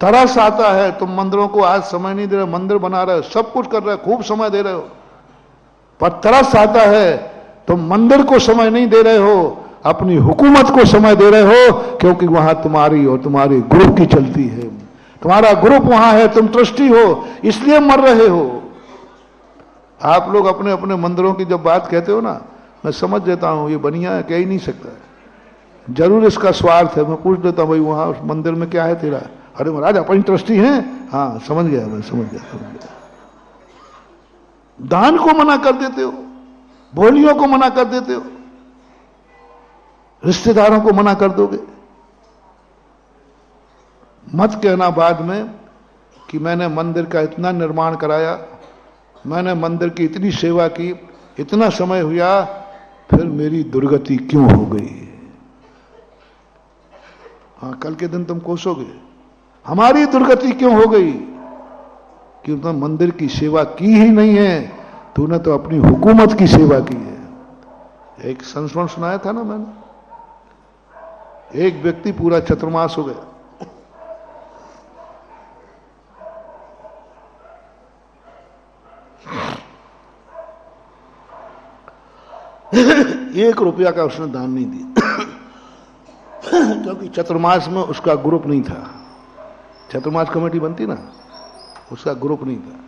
तरस आता है। तुम मंदिरों को आज समय नहीं दे रहे, मंदिर बना रहे हो, सब कुछ कर रहे हो, खूब समय दे रहे हो, पर तरस आता है। तुम मंदिर को समय नहीं दे रहे हो, अपनी हुकूमत को समय दे रहे हो, क्योंकि वहां तुम्हारी और तुम्हारे ग्रुप की चलती है, तुम्हारा ग्रुप वहां है, तुम ट्रस्टी हो, इसलिए मर रहे हो। आप लोग अपने अपने मंदिरों की जब बात कहते हो ना, मैं समझ जाता हूं ये बढ़िया है, कह ही नहीं सकता, जरूर इसका स्वार्थ है। मैं पूछ लेता हूं भाई वहां उस मंदिर में क्या है तेरा? अरे महाराज अपन ट्रस्टी हैं। हाँ समझ गया, मैं समझ गया। दान को मना कर देते हो, बोलियों को मना कर देते हो, रिश्तेदारों को मना कर दोगे। मत कहना बाद में कि मैंने मंदिर का इतना निर्माण कराया, मैंने मंदिर की इतनी सेवा की, इतना समय हुआ, फिर मेरी दुर्गति क्यों हो गई। हाँ कल के दिन तुम कोसोगे हमारी दुर्गति क्यों हो गई, कि तुमने मंदिर की सेवा की ही नहीं है, तूने तो अपनी हुकूमत की सेवा की है। एक संस्मरण सुनाया था ना मैंने, एक व्यक्ति पूरा चतुर्मास हो गया, ₹1 का उसने दान नहीं दिया क्योंकि चतुर्मास में उसका ग्रुप नहीं था। चतुर्मास कमेटी बनती ना, उसका ग्रुप नहीं था।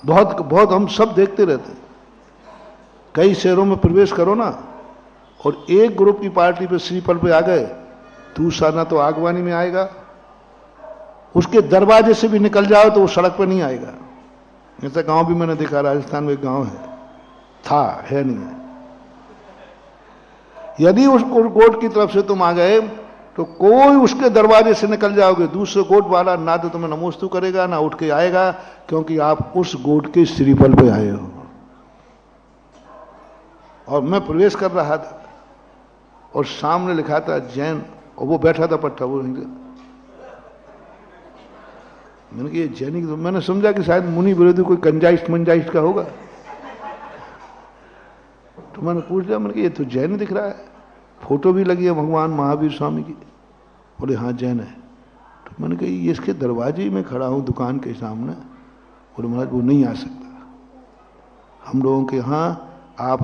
बहुत बहुत हम सब देखते रहते, कई शहरों में प्रवेश करो ना, और एक ग्रुप की पार्टी पे श्रीफल पे आ गए, दूसरा ना तो आगवानी में आएगा, उसके दरवाजे से भी निकल जाओ तो वो सड़क पे नहीं आएगा। ऐसा गांव भी मैंने देखा, राजस्थान में एक गांव है नहीं है। यदि उस गोट की तरफ से तुम आ गए तो कोई उसके दरवाजे से निकल जाओगे, दूसरे गोट वाला ना तो तुम्हें नमोस्तु करेगा ना उठ के आएगा, क्योंकि आप उस गोट के श्रीफल पे आए हो। और मैं प्रवेश कर रहा था और सामने लिखा था जैन, और वो बैठा था पट्टा, वो मैंने कहा ये जैनिक, तो मैंने समझा कि शायद मुनि विरोधी कोई कंजाइस्ट मंजाइस्ट का होगा, तो मैंने पूछ लिया, मैंने कहा ये तो जैन दिख रहा है, फोटो भी लगी है भगवान महावीर स्वामी की। बोले हाँ जैन है। तो मैंने कहा ये इसके दरवाजे में खड़ा हूँ दुकान के सामने। बोले महाराज वो नहीं आ सकता, हम लोगों के यहाँ आप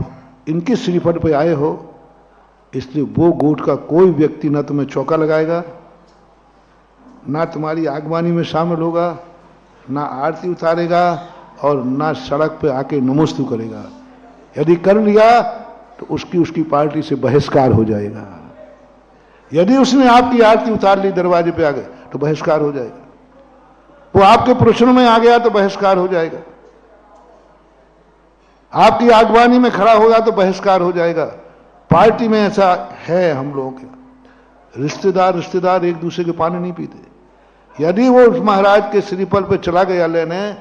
इनके श्रीफल पे आए हो, इसलिए वो गोट का कोई व्यक्ति ना तुम्हें चौका लगाएगा, ना तुम्हारी आगवानी में शामिल होगा, ना आरती उतारेगा, और ना सड़क पे आके नमोस्तु करेगा। यदि कर लिया तो उसकी पार्टी से बहिष्कार हो जाएगा। यदि उसने आपकी आरती उतार ली, दरवाजे पे आ गए, तो बहिष्कार हो जाएगा। वो आपके प्रश्नों में आ गया तो बहिष्कार हो जाएगा। आपकी आगवानी में खड़ा होगा तो बहिष्कार हो जाएगा। पार्टी में ऐसा है हम लोगों के, रिश्तेदार एक दूसरे के पानी नहीं पीते। यदि वो उस महाराज के श्रीफल पे चला गया लेने,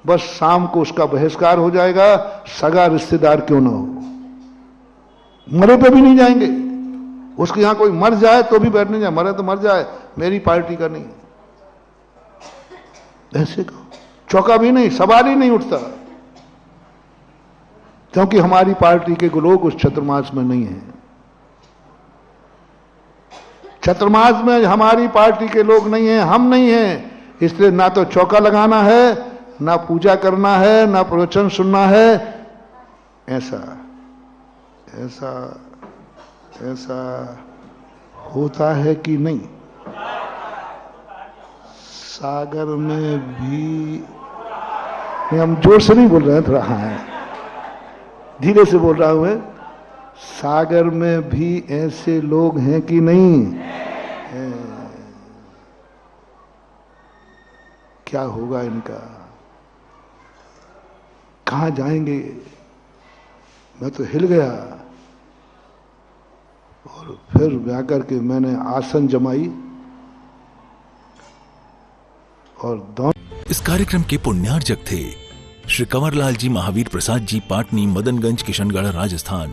बस शाम को उसका बहिष्कार हो जाएगा, सगा रिश्तेदार क्यों ना हो, मरे पे भी नहीं जाएंगे। उसके यहां कोई मर जाए तो भी बैठ नहीं जाए, मरे तो मर जाए, मेरी पार्टी का नहीं। ऐसे चौका भी नहीं, सवाल ही नहीं उठता, क्योंकि हमारी पार्टी के लोग उस चतुर्मास में नहीं है। चतुर्मास में हमारी पार्टी के लोग नहीं हैं, हम नहीं हैं, इसलिए ना तो चौका लगाना है, ना पूजा करना है, ना प्रवचन सुनना है। ऐसा ऐसा ऐसा होता है कि नहीं? सागर में भी, हम जोर से नहीं बोल रहे हैं, थोड़ा हाँ धीरे से बोल रहा हूं मैं, सागर में भी ऐसे लोग हैं कि नहीं? क्या होगा इनका, कहां जाएंगे। मैं तो हिल गया और फिर जाकर के मैंने आसन जमाई और इस कार्यक्रम के पुण्यार्जक थे श्री कंवरलाल जी महावीर प्रसाद जी, पाटनी, मदनगंज, किशनगढ़, राजस्थान।